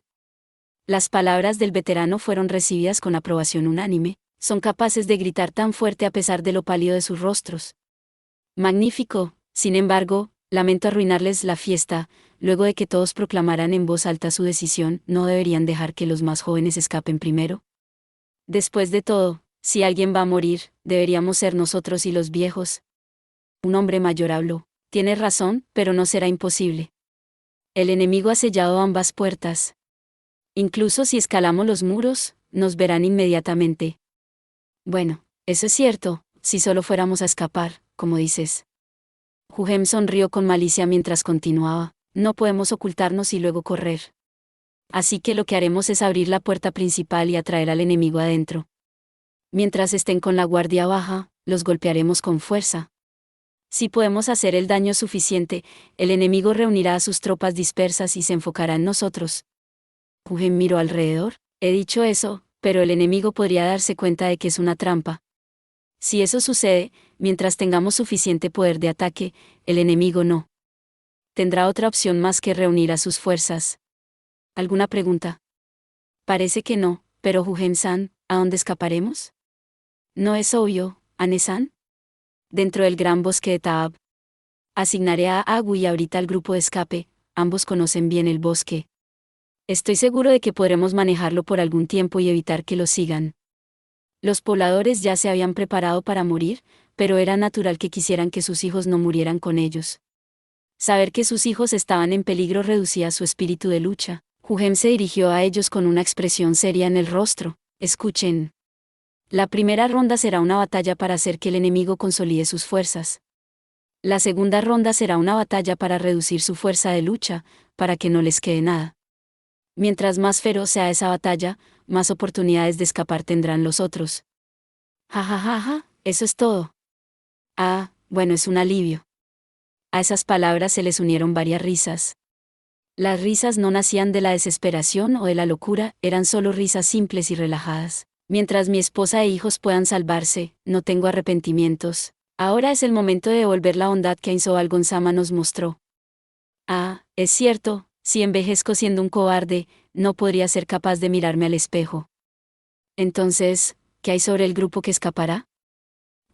Las palabras del veterano fueron recibidas con aprobación unánime. Son capaces de gritar tan fuerte a pesar de lo pálido de sus rostros. Magnífico, sin embargo, lamento arruinarles la fiesta. Luego de que todos proclamaran en voz alta su decisión, ¿no deberían dejar que los más jóvenes escapen primero? Después de todo, si alguien va a morir, deberíamos ser nosotros y los viejos. Un hombre mayor habló. Tienes razón, pero no será imposible. El enemigo ha sellado ambas puertas. Incluso si escalamos los muros, nos verán inmediatamente. Bueno, eso es cierto, si solo fuéramos a escapar, como dices. Jugen sonrió con malicia mientras continuaba. No podemos ocultarnos y luego correr. Así que lo que haremos es abrir la puerta principal y atraer al enemigo adentro. Mientras estén con la guardia baja, los golpearemos con fuerza. Si podemos hacer el daño suficiente, el enemigo reunirá a sus tropas dispersas y se enfocará en nosotros. Hujem miró alrededor. He dicho eso, pero el enemigo podría darse cuenta de que es una trampa. Si eso sucede, mientras tengamos suficiente poder de ataque, el enemigo no tendrá otra opción más que reunir a sus fuerzas. ¿Alguna pregunta? Parece que no, pero Hujem-san, ¿a dónde escaparemos? No es obvio, Ane-san. Dentro del gran bosque de Taab. Asignaré a Agu y ahorita al grupo de escape, ambos conocen bien el bosque. Estoy seguro de que podremos manejarlo por algún tiempo y evitar que lo sigan. Los pobladores ya se habían preparado para morir, pero era natural que quisieran que sus hijos no murieran con ellos. Saber que sus hijos estaban en peligro reducía su espíritu de lucha. Hujem se dirigió a ellos con una expresión seria en el rostro. Escuchen. La primera ronda será una batalla para hacer que el enemigo consolide sus fuerzas. La segunda ronda será una batalla para reducir su fuerza de lucha, para que no les quede nada. Mientras más feroz sea esa batalla, más oportunidades de escapar tendrán los otros. Ja ja ja ja, eso es todo. Ah, bueno, es un alivio. A esas palabras se les unieron varias risas. Las risas no nacían de la desesperación o de la locura, eran solo risas simples y relajadas. Mientras mi esposa e hijos puedan salvarse, no tengo arrepentimientos. Ahora es el momento de devolver la bondad que Ainzo Algonzama nos mostró. Ah, es cierto, si envejezco siendo un cobarde, no podría ser capaz de mirarme al espejo. Entonces, ¿qué hay sobre el grupo que escapará?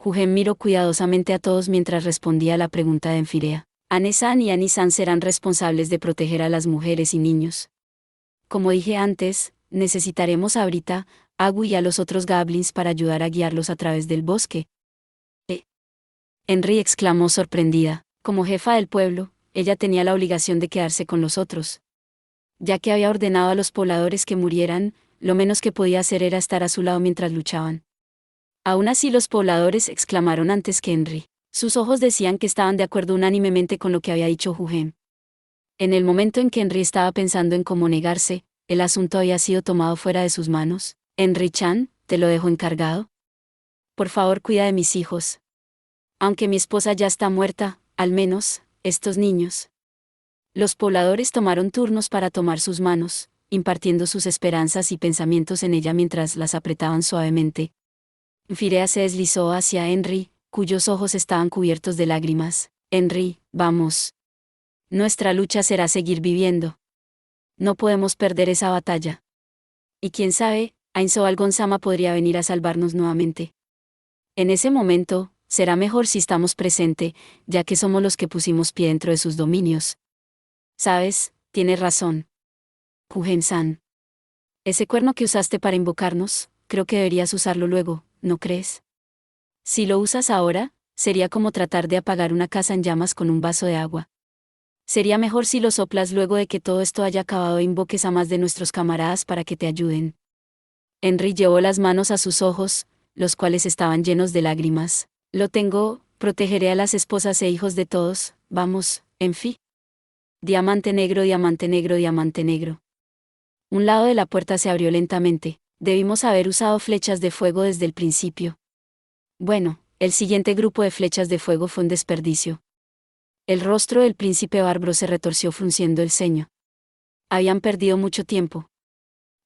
Hujem miró cuidadosamente a todos mientras respondía a la pregunta de Enfirea. Ane-san y Ani-san serán responsables de proteger a las mujeres y niños. Como dije antes, necesitaremos a Brita, Agu y a los otros goblins para ayudar a guiarlos a través del bosque. Henry exclamó sorprendida. Como jefa del pueblo, ella tenía la obligación de quedarse con los otros. Ya que había ordenado a los pobladores que murieran, lo menos que podía hacer era estar a su lado mientras luchaban. Aún así los pobladores exclamaron antes que Henry. Sus ojos decían que estaban de acuerdo unánimemente con lo que había dicho Hujem. En el momento en que Henry estaba pensando en cómo negarse, el asunto había sido tomado fuera de sus manos. Henry-chan, ¿te lo dejo encargado? Por favor, cuida de mis hijos. Aunque mi esposa ya está muerta, al menos, estos niños. Los pobladores tomaron turnos para tomar sus manos, impartiendo sus esperanzas y pensamientos en ella mientras las apretaban suavemente. Firea se deslizó hacia Henry, cuyos ojos estaban cubiertos de lágrimas. Henry, vamos. Nuestra lucha será seguir viviendo. No podemos perder esa batalla. Y quién sabe, Ainzo Algonzama podría venir a salvarnos nuevamente. En ese momento, será mejor si estamos presente, ya que somos los que pusimos pie dentro de sus dominios. Sabes, tienes razón. Hujem-san. Ese cuerno que usaste para invocarnos, creo que deberías usarlo luego, ¿no crees? Si lo usas ahora, sería como tratar de apagar una casa en llamas con un vaso de agua. Sería mejor si lo soplas luego de que todo esto haya acabado e invoques a más de nuestros camaradas para que te ayuden. Henry llevó las manos a sus ojos, los cuales estaban llenos de lágrimas. Lo tengo, protegeré a las esposas e hijos de todos, vamos, en fin. Diamante negro, diamante negro, diamante negro. Un lado de la puerta se abrió lentamente. Debimos haber usado flechas de fuego desde el principio. Bueno, el siguiente grupo de flechas de fuego fue un desperdicio. El rostro del príncipe bárbaro se retorció frunciendo el ceño. Habían perdido mucho tiempo.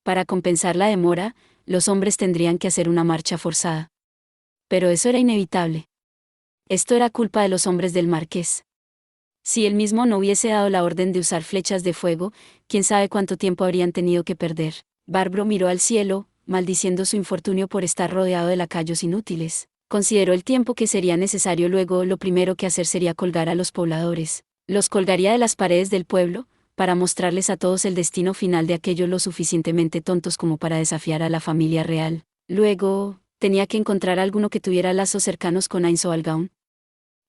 Para compensar la demora, los hombres tendrían que hacer una marcha forzada. Pero eso era inevitable. Esto era culpa de los hombres del marqués. Si él mismo no hubiese dado la orden de usar flechas de fuego, quién sabe cuánto tiempo habrían tenido que perder. Bárbaro miró al cielo, maldiciendo su infortunio por estar rodeado de lacayos inútiles. Consideró el tiempo que sería necesario luego. Lo primero que hacer sería colgar a los pobladores. Los colgaría de las paredes del pueblo, para mostrarles a todos el destino final de aquellos lo suficientemente tontos como para desafiar a la familia real. Luego, tenía que encontrar alguno que tuviera lazos cercanos con Ainzo Algaun.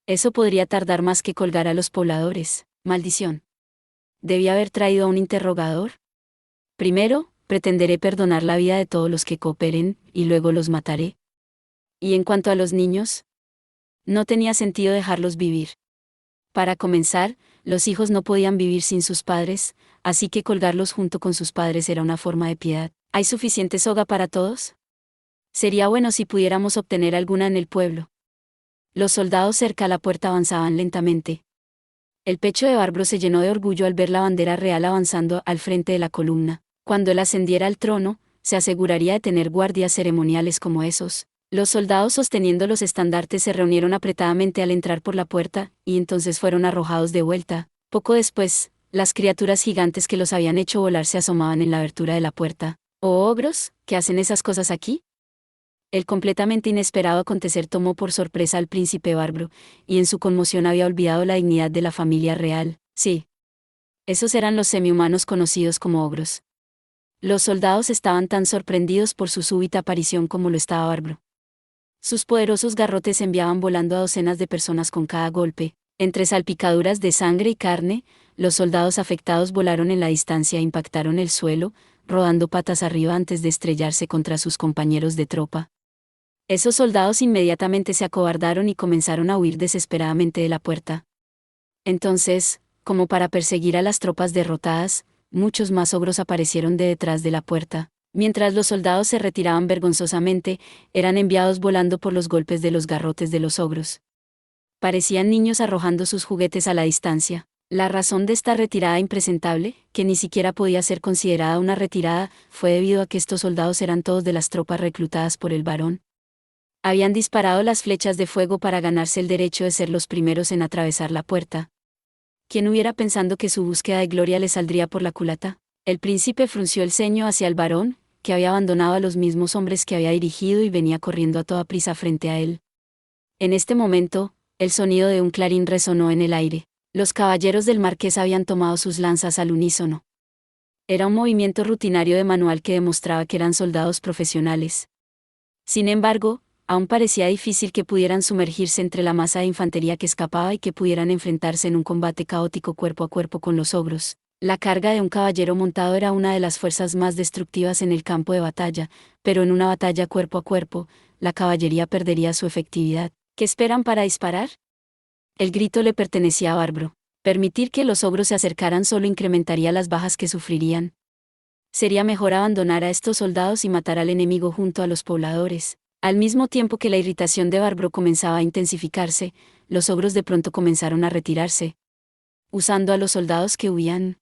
Eso podría tardar más que colgar a los pobladores. Maldición. ¿Debía haber traído a un interrogador? Primero, pretenderé perdonar la vida de todos los que cooperen, y luego los mataré. ¿Y en cuanto a los niños? No tenía sentido dejarlos vivir. Para comenzar, los hijos no podían vivir sin sus padres, así que colgarlos junto con sus padres era una forma de piedad. ¿Hay suficiente soga para todos? Sería bueno si pudiéramos obtener alguna en el pueblo. Los soldados cerca a la puerta avanzaban lentamente. El pecho de Barbro se llenó de orgullo al ver la bandera real avanzando al frente de la columna. Cuando él ascendiera al trono, se aseguraría de tener guardias ceremoniales como esos. Los soldados sosteniendo los estandartes se reunieron apretadamente al entrar por la puerta, y entonces fueron arrojados de vuelta. Poco después, las criaturas gigantes que los habían hecho volar se asomaban en la abertura de la puerta. «¿Oh, ogros, qué hacen esas cosas aquí?». El completamente inesperado acontecer tomó por sorpresa al príncipe Barbro, y en su conmoción había olvidado la dignidad de la familia real. Sí. Esos eran los semihumanos conocidos como ogros. Los soldados estaban tan sorprendidos por su súbita aparición como lo estaba Barbro. Sus poderosos garrotes enviaban volando a docenas de personas con cada golpe. Entre salpicaduras de sangre y carne, los soldados afectados volaron en la distancia e impactaron el suelo, rodando patas arriba antes de estrellarse contra sus compañeros de tropa. Esos soldados inmediatamente se acobardaron y comenzaron a huir desesperadamente de la puerta. Entonces, como para perseguir a las tropas derrotadas, muchos más ogros aparecieron de detrás de la puerta. Mientras los soldados se retiraban vergonzosamente, eran enviados volando por los golpes de los garrotes de los ogros. Parecían niños arrojando sus juguetes a la distancia. La razón de esta retirada impresentable, que ni siquiera podía ser considerada una retirada, fue debido a que estos soldados eran todos de las tropas reclutadas por el varón. Habían disparado las flechas de fuego para ganarse el derecho de ser los primeros en atravesar la puerta. ¿Quién hubiera pensado que su búsqueda de gloria le saldría por la culata? El príncipe frunció el ceño hacia el varón, que había abandonado a los mismos hombres que había dirigido y venía corriendo a toda prisa frente a él. En este momento, el sonido de un clarín resonó en el aire. Los caballeros del marqués habían tomado sus lanzas al unísono. Era un movimiento rutinario de manual que demostraba que eran soldados profesionales. Sin embargo, aún parecía difícil que pudieran sumergirse entre la masa de infantería que escapaba y que pudieran enfrentarse en un combate caótico cuerpo a cuerpo con los ogros. La carga de un caballero montado era una de las fuerzas más destructivas en el campo de batalla, pero en una batalla cuerpo a cuerpo, la caballería perdería su efectividad. ¿Qué esperan para disparar? El grito le pertenecía a Barbro. Permitir que los ogros se acercaran solo incrementaría las bajas que sufrirían. Sería mejor abandonar a estos soldados y matar al enemigo junto a los pobladores. Al mismo tiempo que la irritación de Barbro comenzaba a intensificarse, los ogros de pronto comenzaron a retirarse, usando a los soldados que huían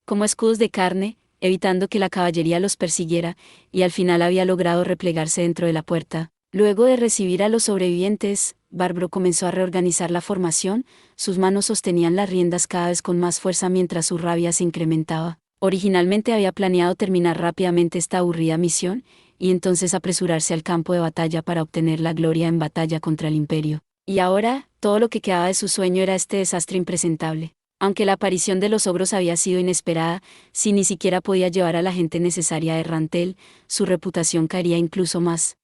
como escudos de carne, evitando que la caballería los persiguiera, y al final había logrado replegarse dentro de la puerta. Luego de recibir a los sobrevivientes, Barbro comenzó a reorganizar la formación, sus manos sostenían las riendas cada vez con más fuerza mientras su rabia se incrementaba. Originalmente había planeado terminar rápidamente esta aburrida misión, y entonces apresurarse al campo de batalla para obtener la gloria en batalla contra el imperio. Y ahora, todo lo que quedaba de su sueño era este desastre impresentable. Aunque la aparición de los ogros había sido inesperada, si ni siquiera podía llevar a la gente necesaria de Rantel, su reputación caería incluso más.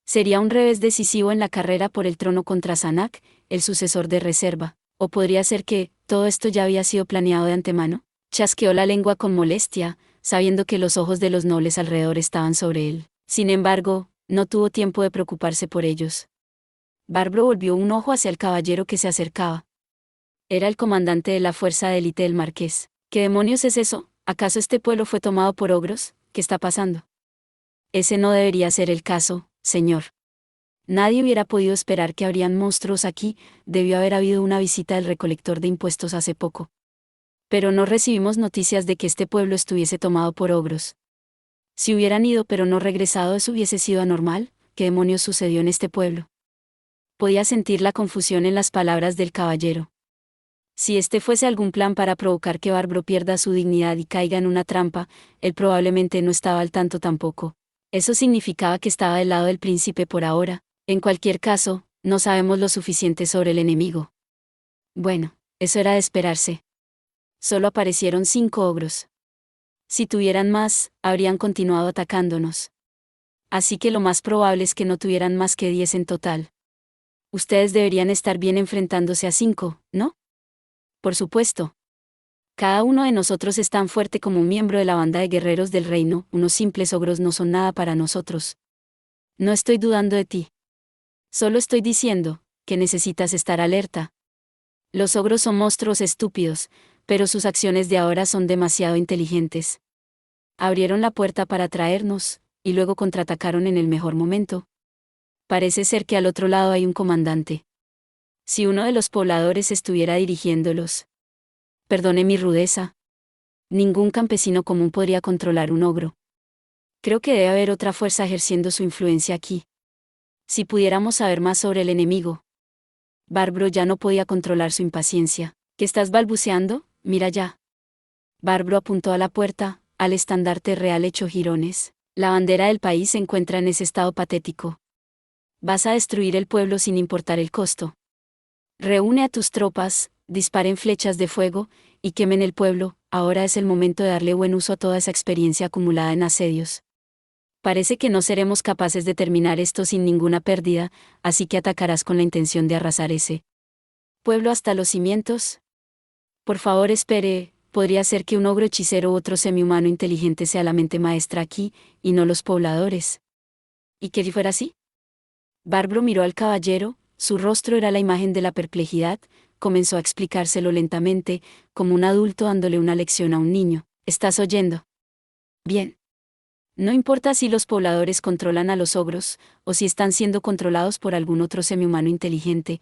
Sería un revés decisivo en la carrera por el trono contra Sanak, el sucesor de reserva. ¿O podría ser que, todo esto ya había sido planeado de antemano? Chasqueó la lengua con molestia, sabiendo que los ojos de los nobles alrededor estaban sobre él. Sin embargo, no tuvo tiempo de preocuparse por ellos. Barbro volvió un ojo hacia el caballero que se acercaba. Era el comandante de la fuerza de élite del marqués. ¿Qué demonios es eso? ¿Acaso este pueblo fue tomado por ogros? ¿Qué está pasando? Ese no debería ser el caso, señor. Nadie hubiera podido esperar que habrían monstruos aquí, debió haber habido una visita del recolector de impuestos hace poco. Pero no recibimos noticias de que este pueblo estuviese tomado por ogros. Si hubieran ido pero no regresado, ¿eso hubiese sido anormal? ¿Qué demonios sucedió en este pueblo? Podía sentir la confusión en las palabras del caballero. Si este fuese algún plan para provocar que Barbro pierda su dignidad y caiga en una trampa, él probablemente no estaba al tanto tampoco. Eso significaba que estaba del lado del príncipe por ahora. En cualquier caso, no sabemos lo suficiente sobre el enemigo. Bueno, eso era de esperarse. Solo aparecieron 5 ogros. Si tuvieran más, habrían continuado atacándonos. Así que lo más probable es que no tuvieran más que 10 en total. Ustedes deberían estar bien enfrentándose a 5, ¿no? Por supuesto. Cada uno de nosotros es tan fuerte como un miembro de la banda de guerreros del reino, unos simples ogros no son nada para nosotros. No estoy dudando de ti. Solo estoy diciendo que necesitas estar alerta. Los ogros son monstruos estúpidos, pero sus acciones de ahora son demasiado inteligentes. Abrieron la puerta para traernos, y luego contraatacaron en el mejor momento. Parece ser que al otro lado hay un comandante. Si uno de los pobladores estuviera dirigiéndolos. Perdone mi rudeza. Ningún campesino común podría controlar un ogro. Creo que debe haber otra fuerza ejerciendo su influencia aquí. Si pudiéramos saber más sobre el enemigo. Barbro ya no podía controlar su impaciencia. ¿Qué estás balbuceando? Mira ya. Barbro apuntó a la puerta, al estandarte real hecho jirones. La bandera del país se encuentra en ese estado patético. Vas a destruir el pueblo sin importar el costo. Reúne a tus tropas, disparen flechas de fuego, y quemen el pueblo. Ahora es el momento de darle buen uso a toda esa experiencia acumulada en asedios. Parece que no seremos capaces de terminar esto sin ninguna pérdida, así que atacarás con la intención de arrasar ese pueblo hasta los cimientos. Por favor, espere, podría ser que un ogro hechicero u otro semihumano inteligente sea la mente maestra aquí, y no los pobladores. ¿Y que si fuera así? Barbro miró al caballero, su rostro era la imagen de la perplejidad, comenzó a explicárselo lentamente, como un adulto dándole una lección a un niño. ¿Estás oyendo? Bien. No importa si los pobladores controlan a los ogros, o si están siendo controlados por algún otro semihumano inteligente.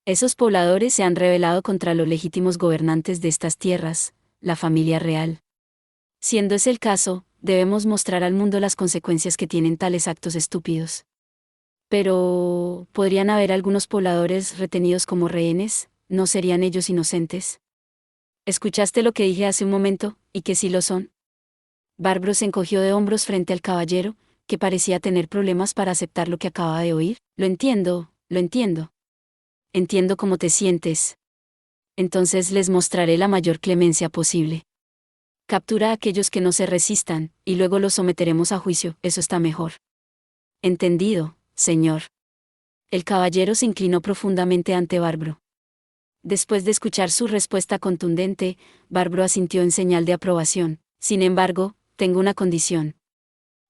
Esos pobladores se han rebelado contra los legítimos gobernantes de estas tierras, la familia real. Siendo ese el caso, debemos mostrar al mundo las consecuencias que tienen tales actos estúpidos. Pero, ¿podrían haber algunos pobladores retenidos como rehenes? ¿No serían ellos inocentes? ¿Escuchaste lo que dije hace un momento, y que sí lo son? Barbro se encogió de hombros frente al caballero, que parecía tener problemas para aceptar lo que acababa de oír. Lo entiendo, lo entiendo. Entiendo cómo te sientes. Entonces les mostraré la mayor clemencia posible. Captura a aquellos que no se resistan, y luego los someteremos a juicio, eso está mejor. Entendido, señor. El caballero se inclinó profundamente ante Barbro. Después de escuchar su respuesta contundente, Barbro asintió en señal de aprobación. Sin embargo, tengo una condición.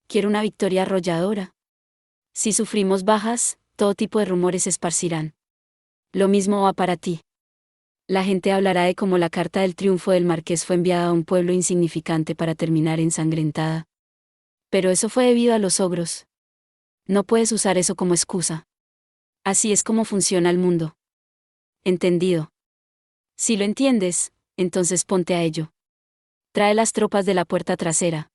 Quiero una victoria arrolladora. Si sufrimos bajas, todo tipo de rumores se esparcirán. Lo mismo va para ti. La gente hablará de cómo la carta del triunfo del marqués fue enviada a un pueblo insignificante para terminar ensangrentada. Pero eso fue debido a los ogros. No puedes usar eso como excusa. Así es como funciona el mundo. Entendido. Si lo entiendes, entonces ponte a ello. Trae las tropas de la puerta trasera.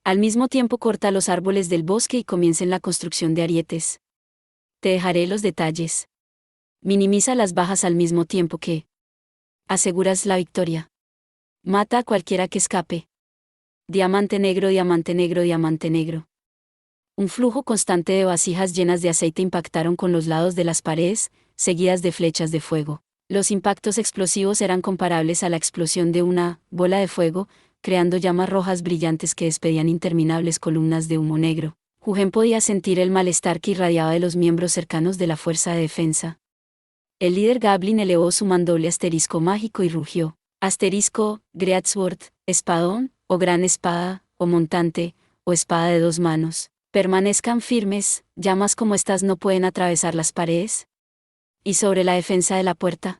Al mismo tiempo corta los árboles del bosque y comiencen la construcción de arietes. Te dejaré los detalles. Minimiza las bajas al mismo tiempo que aseguras la victoria. Mata a cualquiera que escape. Diamante negro, diamante negro, diamante negro. Un flujo constante de vasijas llenas de aceite impactaron con los lados de las paredes, seguidas de flechas de fuego. Los impactos explosivos eran comparables a la explosión de una bola de fuego, creando llamas rojas brillantes que despedían interminables columnas de humo negro. Hugen podía sentir el malestar que irradiaba de los miembros cercanos de la fuerza de defensa. El líder Gablin elevó su mandoble asterisco mágico y rugió. Asterisco, Greatsword, espadón, o gran espada, o montante, o espada de dos manos. Permanezcan firmes, llamas como estas no pueden atravesar las paredes. Y sobre la defensa de la puerta.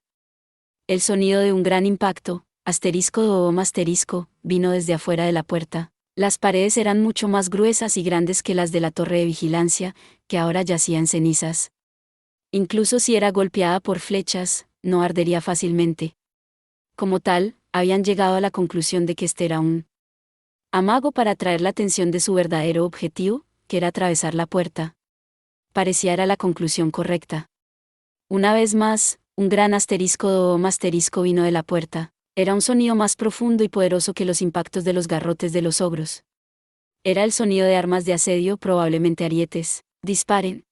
El sonido de un gran impacto, asterisco o asterisco, vino desde afuera de la puerta. Las paredes eran mucho más gruesas y grandes que las de la torre de vigilancia, que ahora yacía en cenizas. Incluso si era golpeada por flechas, no ardería fácilmente. Como tal, habían llegado a la conclusión de que este era un amago para atraer la atención de su verdadero objetivo, que era atravesar la puerta. Parecía era la conclusión correcta. Una vez más, un gran asterisco o asterisco vino de la puerta. Era un sonido más profundo y poderoso que los impactos de los garrotes de los ogros. Era el sonido de armas de asedio, probablemente arietes. Disparen.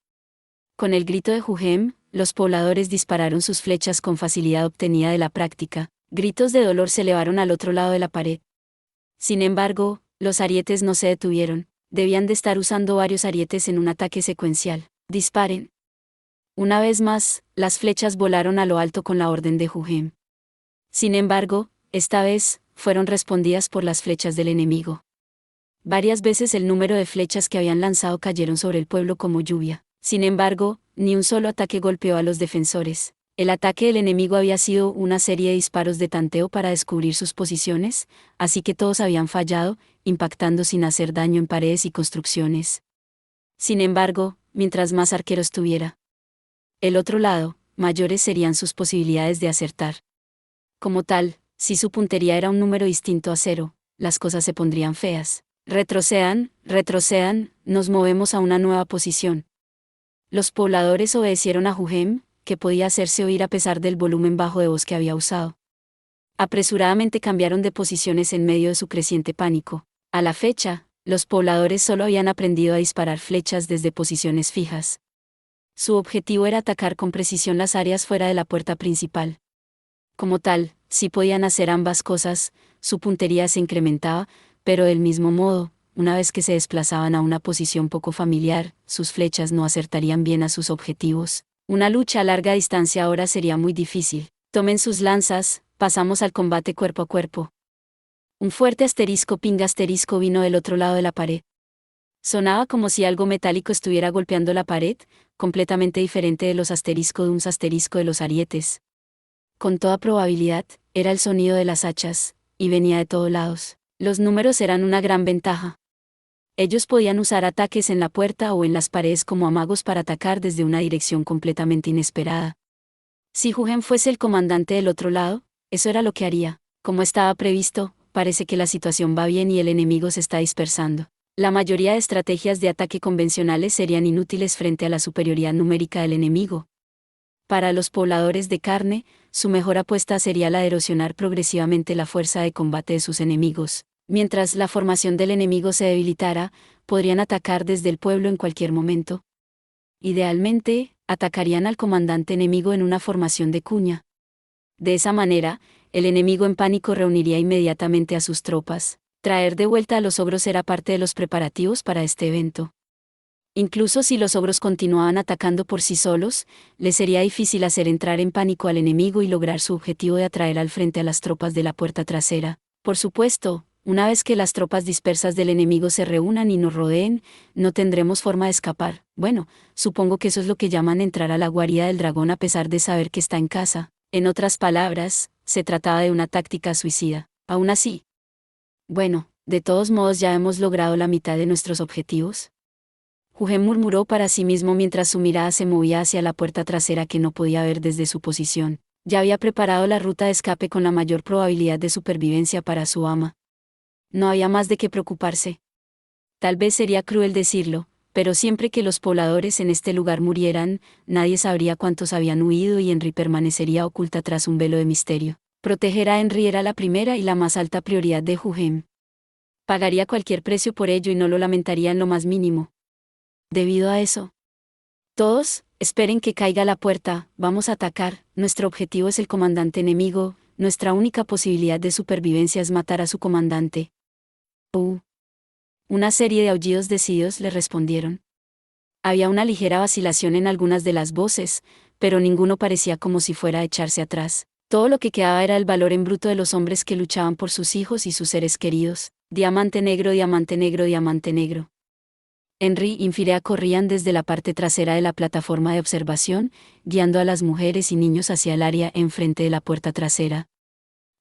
Con el grito de Hugen, los pobladores dispararon sus flechas con facilidad obtenida de la práctica. Gritos de dolor se elevaron al otro lado de la pared. Sin embargo, los arietes no se detuvieron. Debían de estar usando varios arietes en un ataque secuencial. Disparen. Una vez más, las flechas volaron a lo alto con la orden de Hugen. Sin embargo, esta vez, fueron respondidas por las flechas del enemigo. Varias veces el número de flechas que habían lanzado cayeron sobre el pueblo como lluvia. Sin embargo, ni un solo ataque golpeó a los defensores. El ataque del enemigo había sido una serie de disparos de tanteo para descubrir sus posiciones, así que todos habían fallado, impactando sin hacer daño en paredes y construcciones. Sin embargo, mientras más arqueros tuviera. El otro lado, mayores serían sus posibilidades de acertar. Como tal, si su puntería era un número distinto a 0, las cosas se pondrían feas. Retrocedan, nos movemos a una nueva posición. Los pobladores obedecieron a Juhem, que podía hacerse oír a pesar del volumen bajo de voz que había usado. Apresuradamente cambiaron de posiciones en medio de su creciente pánico. A la fecha, los pobladores solo habían aprendido a disparar flechas desde posiciones fijas. Su objetivo era atacar con precisión las áreas fuera de la puerta principal. Como tal, si podían hacer ambas cosas, su puntería se incrementaba, pero del mismo modo, una vez que se desplazaban a una posición poco familiar, sus flechas no acertarían bien a sus objetivos. Una lucha a larga distancia ahora sería muy difícil. Tomen sus lanzas, pasamos al combate cuerpo a cuerpo. Un fuerte asterisco ping asterisco vino del otro lado de la pared. Sonaba como si algo metálico estuviera golpeando la pared, completamente diferente de los asterisco de un asterisco de los arietes. Con toda probabilidad, era el sonido de las hachas, y venía de todos lados. Los números eran una gran ventaja. Ellos podían usar ataques en la puerta o en las paredes como amagos para atacar desde una dirección completamente inesperada. Si Juhem fuese el comandante del otro lado, eso era lo que haría. Como estaba previsto, parece que la situación va bien y el enemigo se está dispersando. La mayoría de estrategias de ataque convencionales serían inútiles frente a la superioridad numérica del enemigo. Para los pobladores de carne, su mejor apuesta sería la de erosionar progresivamente la fuerza de combate de sus enemigos. Mientras la formación del enemigo se debilitara, podrían atacar desde el pueblo en cualquier momento. Idealmente, atacarían al comandante enemigo en una formación de cuña. De esa manera, el enemigo en pánico reuniría inmediatamente a sus tropas. Traer de vuelta a los ogros era parte de los preparativos para este evento. Incluso si los ogros continuaban atacando por sí solos, les sería difícil hacer entrar en pánico al enemigo y lograr su objetivo de atraer al frente a las tropas de la puerta trasera. Por supuesto, una vez que las tropas dispersas del enemigo se reúnan y nos rodeen, no tendremos forma de escapar. Bueno, supongo que eso es lo que llaman entrar a la guarida del dragón a pesar de saber que está en casa. En otras palabras, se trataba de una táctica suicida. Aún así. Bueno, de todos modos ya hemos logrado la mitad de nuestros objetivos. Juhem murmuró para sí mismo mientras su mirada se movía hacia la puerta trasera que no podía ver desde su posición. Ya había preparado la ruta de escape con la mayor probabilidad de supervivencia para su ama. No había más de qué preocuparse. Tal vez sería cruel decirlo, pero siempre que los pobladores en este lugar murieran, nadie sabría cuántos habían huido y Henry permanecería oculta tras un velo de misterio. Proteger a Henry era la primera y la más alta prioridad de Juhem. Pagaría cualquier precio por ello y no lo lamentaría en lo más mínimo. Debido a eso. Todos, esperen que caiga la puerta, vamos a atacar, nuestro objetivo es el comandante enemigo, nuestra única posibilidad de supervivencia es matar a su comandante. Una serie de aullidos decididos le respondieron. Había una ligera vacilación en algunas de las voces, pero ninguno parecía como si fuera a echarse atrás. Todo lo que quedaba era el valor en bruto de los hombres que luchaban por sus hijos y sus seres queridos. Diamante negro, diamante negro, diamante negro. Henry y Firea corrían desde la parte trasera de la plataforma de observación, guiando a las mujeres y niños hacia el área enfrente de la puerta trasera.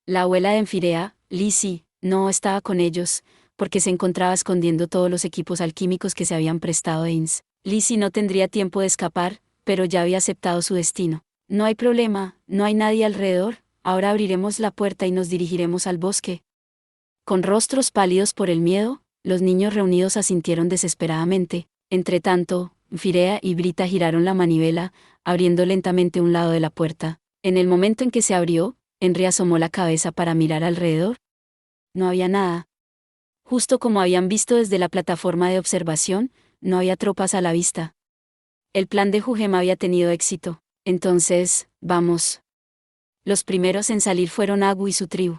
La abuela de Firea, Lizzie, no estaba con ellos, porque se encontraba escondiendo todos los equipos alquímicos que se habían prestado a Ains. Lizzie no tendría tiempo de escapar, pero ya había aceptado su destino. No hay problema, no hay nadie alrededor, ahora abriremos la puerta y nos dirigiremos al bosque. Con rostros pálidos por el miedo, los niños reunidos asintieron desesperadamente. Entretanto, Firea y Brita giraron la manivela, abriendo lentamente un lado de la puerta. En el momento en que se abrió, Henry asomó la cabeza para mirar alrededor. No había nada. Justo como habían visto desde la plataforma de observación, no había tropas a la vista. El plan de Juhem había tenido éxito. Entonces, vamos. Los primeros en salir fueron Agu y su tribu.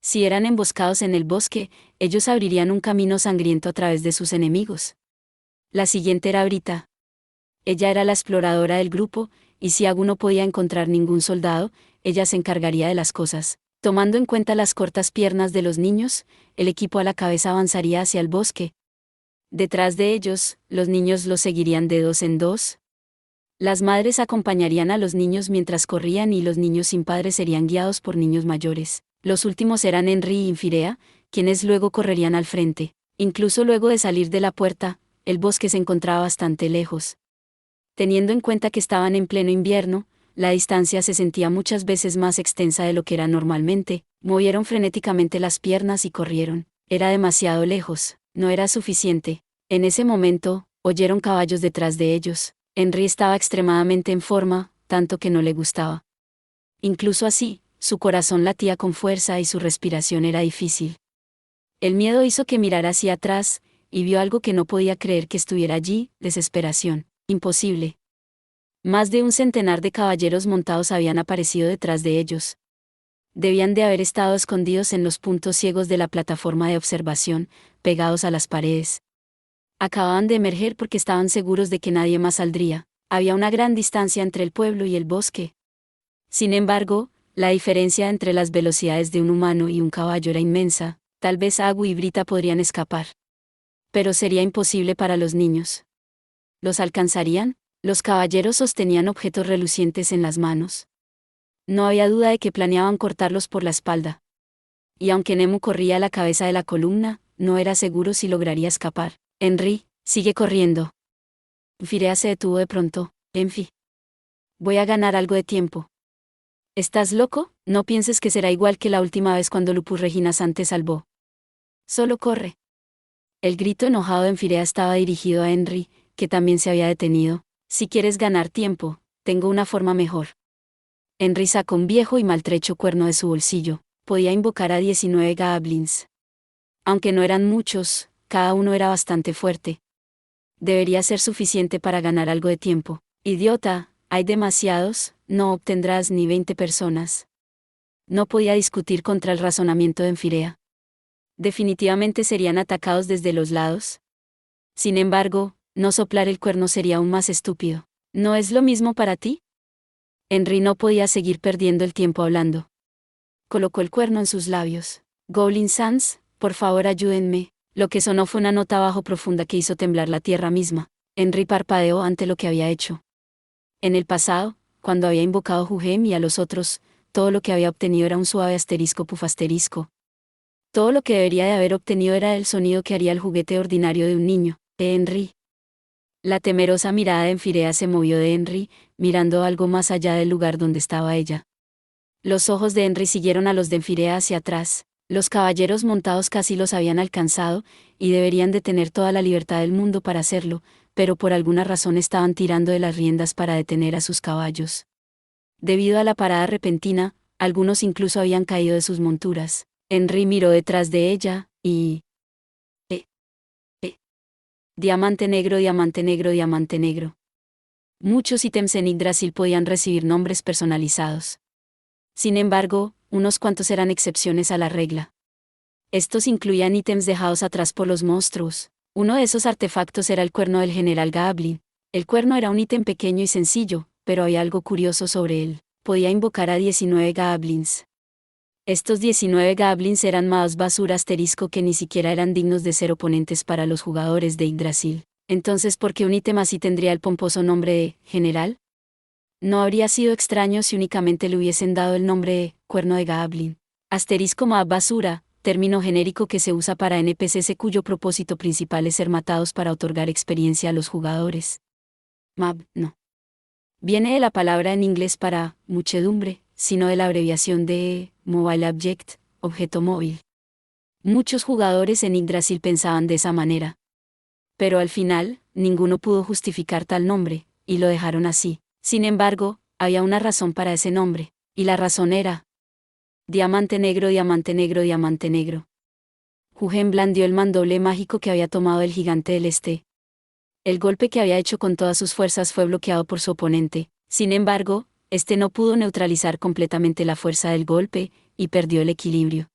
Si eran emboscados en el bosque, ellos abrirían un camino sangriento a través de sus enemigos. La siguiente era Brita. Ella era la exploradora del grupo, y si Agu no podía encontrar ningún soldado, ella se encargaría de las cosas. Tomando en cuenta las cortas piernas de los niños, el equipo a la cabeza avanzaría hacia el bosque. Detrás de ellos, los niños los seguirían de dos en dos. Las madres acompañarían a los niños mientras corrían y los niños sin padres serían guiados por niños mayores. Los últimos eran Henry y Firea, quienes luego correrían al frente. Incluso luego de salir de la puerta, el bosque se encontraba bastante lejos. Teniendo en cuenta que estaban en pleno invierno, la distancia se sentía muchas veces más extensa de lo que era normalmente. Movieron frenéticamente las piernas y corrieron. Era demasiado lejos, no era suficiente. En ese momento, oyeron caballos detrás de ellos. Henry estaba extremadamente en forma, tanto que no le gustaba. Incluso así, su corazón latía con fuerza y su respiración era difícil. El miedo hizo que mirara hacia atrás, y vio algo que no podía creer que estuviera allí: desesperación. Imposible. Más de un centenar de caballeros montados habían aparecido detrás de ellos. Debían de haber estado escondidos en los puntos ciegos de la plataforma de observación, pegados a las paredes. Acababan de emerger porque estaban seguros de que nadie más saldría. Había una gran distancia entre el pueblo y el bosque. Sin embargo, la diferencia entre las velocidades de un humano y un caballo era inmensa. Tal vez Agu y Brita podrían escapar. Pero sería imposible para los niños. ¿Los alcanzarían? Los caballeros sostenían objetos relucientes en las manos. No había duda de que planeaban cortarlos por la espalda. Y aunque Nemu corría a la cabeza de la columna, no era seguro si lograría escapar. Henry, sigue corriendo. Firea se detuvo de pronto. Enfi. Voy a ganar algo de tiempo. ¿Estás loco? No pienses que será igual que la última vez cuando Lupus Reginasan te salvó. Solo corre. El grito enojado de Enfirea estaba dirigido a Henry, que también se había detenido. Si quieres ganar tiempo, tengo una forma mejor. Henry sacó un viejo y maltrecho cuerno de su bolsillo. Podía invocar a 19 goblins. Aunque no eran muchos, cada uno era bastante fuerte. Debería ser suficiente para ganar algo de tiempo. Idiota, hay demasiados, no obtendrás ni 20 personas. No podía discutir contra el razonamiento de Enfirea. Definitivamente serían atacados desde los lados. Sin embargo, no soplar el cuerno sería aún más estúpido. ¿No es lo mismo para ti? Henry no podía seguir perdiendo el tiempo hablando. Colocó el cuerno en sus labios. Goblin Sans, por favor ayúdenme. Lo que sonó fue una nota bajo profunda que hizo temblar la tierra misma. Henry parpadeó ante lo que había hecho. En el pasado, cuando había invocado a Jugem y a los otros, todo lo que había obtenido era un suave asterisco puf asterisco. Todo lo que debería de haber obtenido era el sonido que haría el juguete ordinario de un niño. Henry. La temerosa mirada de Enfirea se movió de Henry, mirando algo más allá del lugar donde estaba ella. Los ojos de Henry siguieron a los de Enfirea hacia atrás. Los caballeros montados casi los habían alcanzado, y deberían de tener toda la libertad del mundo para hacerlo, pero por alguna razón estaban tirando de las riendas para detener a sus caballos. Debido a la parada repentina, algunos incluso habían caído de sus monturas. Henry miró detrás de ella, y... Diamante negro, diamante negro, diamante negro. Muchos ítems en Yggdrasil podían recibir nombres personalizados. Sin embargo, unos cuantos eran excepciones a la regla. Estos incluían ítems dejados atrás por los monstruos. Uno de esos artefactos era el cuerno del general Goblin. El cuerno era un ítem pequeño y sencillo, pero había algo curioso sobre él. Podía invocar a 19 goblins. Estos 19 goblins eran más basura asterisco que ni siquiera eran dignos de ser oponentes para los jugadores de Yggdrasil. Entonces, ¿por qué un ítem así tendría el pomposo nombre de general? No habría sido extraño si únicamente le hubiesen dado el nombre de cuerno de goblin. Asterisco más basura, término genérico que se usa para NPCs cuyo propósito principal es ser matados para otorgar experiencia a los jugadores. Mab, no. Viene de la palabra en inglés para muchedumbre, sino de la abreviación de Mobile Object, objeto móvil. Muchos jugadores en Yggdrasil pensaban de esa manera. Pero al final, ninguno pudo justificar tal nombre, y lo dejaron así. Sin embargo, había una razón para ese nombre, y la razón era diamante negro, diamante negro, diamante negro. Jugem blandió el mandoble mágico que había tomado el gigante del este. El golpe que había hecho con todas sus fuerzas fue bloqueado por su oponente. Sin embargo, este no pudo neutralizar completamente la fuerza del golpe, y perdió el equilibrio.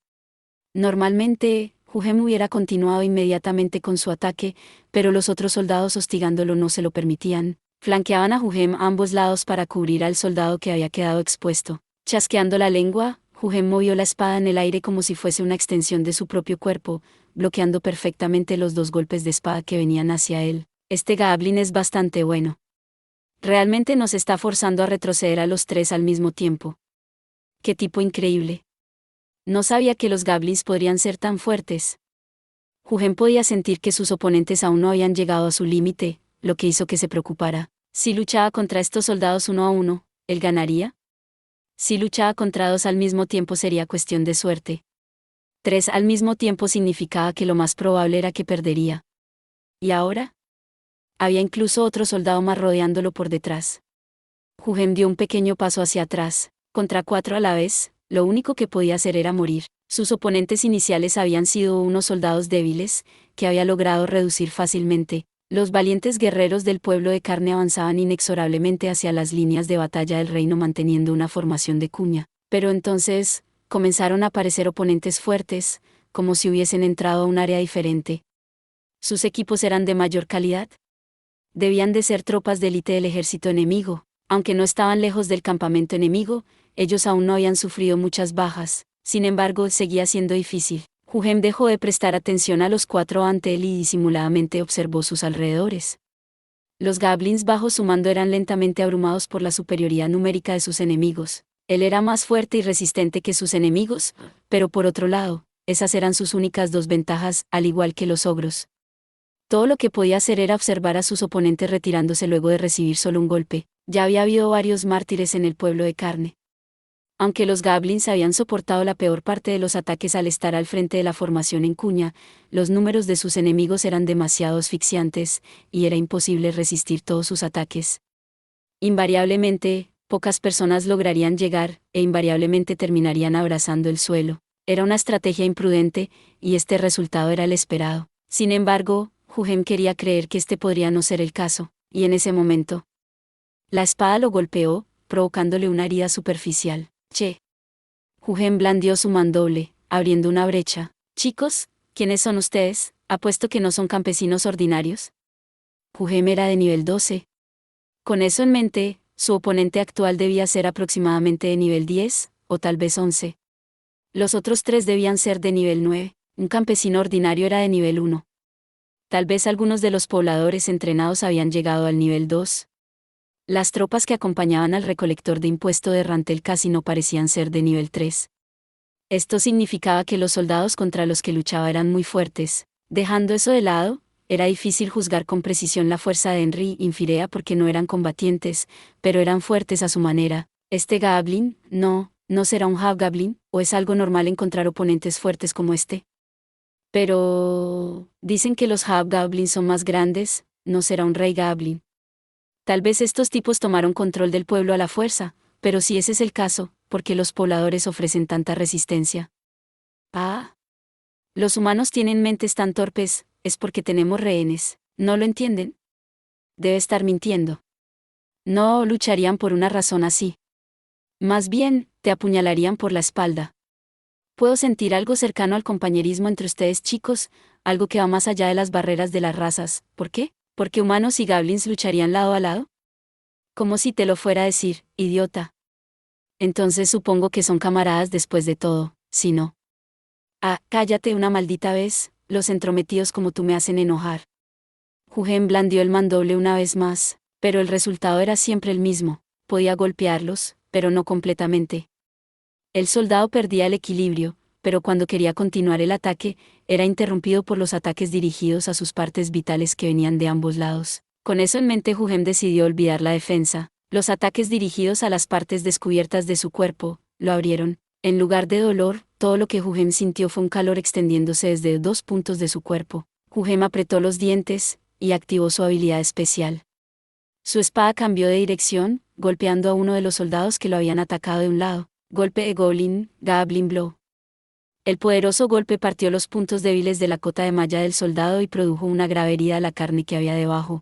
Normalmente, Jugem hubiera continuado inmediatamente con su ataque, pero los otros soldados hostigándolo no se lo permitían. Flanqueaban a Jugem a ambos lados para cubrir al soldado que había quedado expuesto. Chasqueando la lengua, Jugem movió la espada en el aire como si fuese una extensión de su propio cuerpo, bloqueando perfectamente los dos golpes de espada que venían hacia él. Este Goblin es bastante bueno. Realmente nos está forzando a retroceder a los tres al mismo tiempo. ¡Qué tipo increíble! No sabía que los goblins podrían ser tan fuertes. Hugen podía sentir que sus oponentes aún no habían llegado a su límite, lo que hizo que se preocupara. Si luchaba contra estos soldados 1 a 1, ¿él ganaría? Si luchaba contra 2 al mismo tiempo sería cuestión de suerte. 3 al mismo tiempo significaba que lo más probable era que perdería. ¿Y ahora? Había incluso otro soldado más rodeándolo por detrás. Hugen dio un pequeño paso hacia atrás. Contra 4 a la vez, lo único que podía hacer era morir. Sus oponentes iniciales habían sido unos soldados débiles, que había logrado reducir fácilmente. Los valientes guerreros del pueblo de carne avanzaban inexorablemente hacia las líneas de batalla del reino manteniendo una formación de cuña. Pero entonces, comenzaron a aparecer oponentes fuertes, como si hubiesen entrado a un área diferente. ¿Sus equipos eran de mayor calidad? Debían de ser tropas de élite del ejército enemigo. Aunque no estaban lejos del campamento enemigo, ellos aún no habían sufrido muchas bajas. Sin embargo, seguía siendo difícil. Hugen dejó de prestar atención a los 4 ante él y disimuladamente observó sus alrededores. Los goblins bajo su mando eran lentamente abrumados por la superioridad numérica de sus enemigos. Él era más fuerte y resistente que sus enemigos, pero por otro lado, esas eran sus únicas 2 ventajas, al igual que los ogros. Todo lo que podía hacer era observar a sus oponentes retirándose luego de recibir solo un golpe. Ya había habido varios mártires en el pueblo de carne. Aunque los goblins habían soportado la peor parte de los ataques al estar al frente de la formación en cuña, los números de sus enemigos eran demasiado asfixiantes, y era imposible resistir todos sus ataques. Invariablemente, pocas personas lograrían llegar, e invariablemente terminarían abrazando el suelo. Era una estrategia imprudente, y este resultado era el esperado. Sin embargo, Hugen quería creer que este podría no ser el caso, y en ese momento, la espada lo golpeó, provocándole una herida superficial. Che. Hugen blandió su mandoble, abriendo una brecha. Chicos, ¿quiénes son ustedes? Apuesto que no son campesinos ordinarios. Hugen era de nivel 12. Con eso en mente, su oponente actual debía ser aproximadamente de nivel 10, o tal vez 11. Los otros 3 debían ser de nivel 9. Un campesino ordinario era de nivel 1. Tal vez algunos de los pobladores entrenados habían llegado al nivel 2. Las tropas que acompañaban al recolector de impuesto de Rantel casi no parecían ser de nivel 3. Esto significaba que los soldados contra los que luchaba eran muy fuertes. Dejando eso de lado, era difícil juzgar con precisión la fuerza de Henry y Infirea porque no eran combatientes, pero eran fuertes a su manera. ¿Este goblin? No será un hobgoblin, o es algo normal encontrar oponentes fuertes como este. Pero dicen que los hobgoblins son más grandes, ¿no será un rey goblin? Tal vez estos tipos tomaron control del pueblo a la fuerza, pero si ese es el caso, ¿por qué los pobladores ofrecen tanta resistencia? Ah. Los humanos tienen mentes tan torpes, es porque tenemos rehenes, ¿no lo entienden? Debe estar mintiendo. No lucharían por una razón así. Más bien, te apuñalarían por la espalda. Puedo sentir algo cercano al compañerismo entre ustedes chicos, algo que va más allá de las barreras de las razas. ¿Por qué? ¿Porque humanos y goblins lucharían lado a lado? Como si te lo fuera a decir, idiota. Entonces supongo que son camaradas después de todo, ¿si no? Ah, cállate una maldita vez, los entrometidos como tú me hacen enojar. Hugen blandió el mandoble una vez más, pero el resultado era siempre el mismo. Podía golpearlos, pero no completamente. El soldado perdía el equilibrio, pero cuando quería continuar el ataque, era interrumpido por los ataques dirigidos a sus partes vitales que venían de ambos lados. Con eso en mente, Hugen decidió olvidar la defensa. Los ataques dirigidos a las partes descubiertas de su cuerpo lo abrieron. En lugar de dolor, todo lo que Hugen sintió fue un calor extendiéndose desde 2 puntos de su cuerpo. Hugen apretó los dientes y activó su habilidad especial. Su espada cambió de dirección, golpeando a uno de los soldados que lo habían atacado de un lado. Golpe de Goblin Blow. El poderoso golpe partió los puntos débiles de la cota de malla del soldado y produjo una grave herida a la carne que había debajo.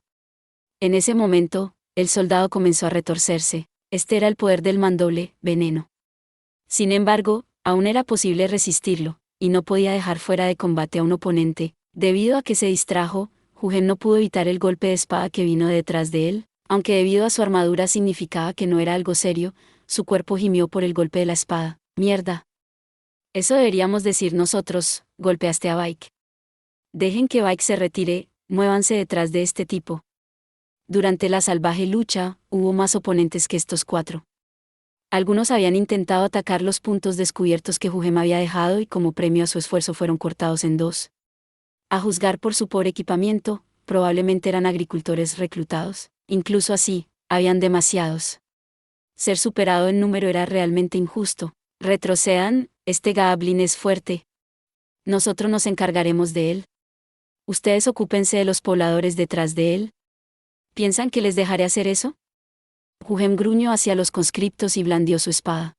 En ese momento, el soldado comenzó a retorcerse. Este era el poder del mandoble, veneno. Sin embargo, aún era posible resistirlo, y no podía dejar fuera de combate a un oponente. Debido a que se distrajo, Hugen no pudo evitar el golpe de espada que vino detrás de él, aunque debido a su armadura significaba que no era algo serio, su cuerpo gimió por el golpe de la espada. ¡Mierda! Eso deberíamos decir nosotros, golpeaste a Bike. Dejen que Bike se retire, muévanse detrás de este tipo. Durante la salvaje lucha, hubo más oponentes que estos 4. Algunos habían intentado atacar los puntos descubiertos que Hugen había dejado y como premio a su esfuerzo fueron cortados en 2. A juzgar por su pobre equipamiento, probablemente eran agricultores reclutados. Incluso así, habían demasiados. Ser superado en número era realmente injusto. Retrocedan, este Goblin es fuerte. Nosotros nos encargaremos de él. Ustedes ocúpense de los pobladores detrás de él. ¿Piensan que les dejaré hacer eso? Juhem gruñó hacia los conscriptos y blandió su espada.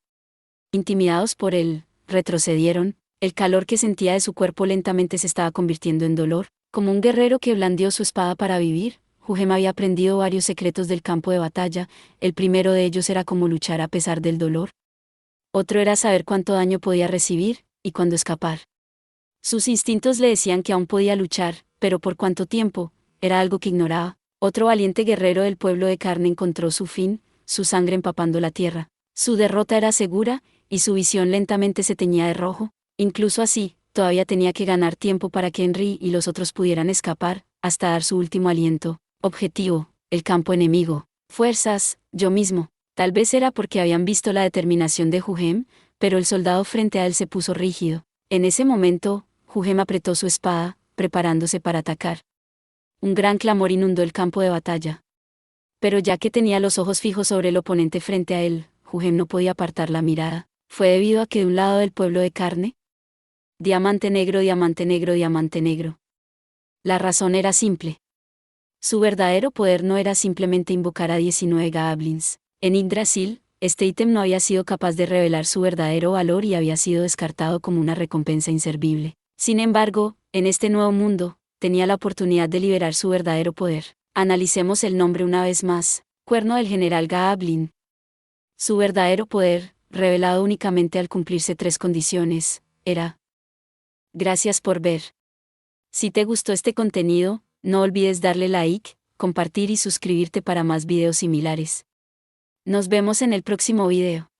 Intimidados por él, retrocedieron. El calor que sentía de su cuerpo lentamente se estaba convirtiendo en dolor. Como un guerrero que blandió su espada para vivir, Juhem había aprendido varios secretos del campo de batalla. El primero de ellos era cómo luchar a pesar del dolor. Otro era saber cuánto daño podía recibir, y cuándo escapar. Sus instintos le decían que aún podía luchar, pero por cuánto tiempo, era algo que ignoraba. Otro valiente guerrero del pueblo de carne encontró su fin, su sangre empapando la tierra. Su derrota era segura, y su visión lentamente se teñía de rojo. Incluso así, todavía tenía que ganar tiempo para que Henry y los otros pudieran escapar, hasta dar su último aliento. Objetivo, el campo enemigo. Fuerzas, yo mismo. Tal vez era porque habían visto la determinación de Juhem, pero el soldado frente a él se puso rígido. En ese momento, Juhem apretó su espada, preparándose para atacar. Un gran clamor inundó el campo de batalla. Pero ya que tenía los ojos fijos sobre el oponente frente a él, Juhem no podía apartar la mirada. ¿Fue debido a que de un lado del pueblo de carne? Diamante negro, diamante negro, diamante negro. La razón era simple. Su verdadero poder no era simplemente invocar a 19 Goblins. En Yggdrasil, este ítem no había sido capaz de revelar su verdadero valor y había sido descartado como una recompensa inservible. Sin embargo, en este nuevo mundo, tenía la oportunidad de liberar su verdadero poder. Analicemos el nombre una vez más: Cuerno del General Goblin. Su verdadero poder, revelado únicamente al cumplirse 3 condiciones, era. Gracias por ver. Si te gustó este contenido, no olvides darle like, compartir y suscribirte para más videos similares. Nos vemos en el próximo video.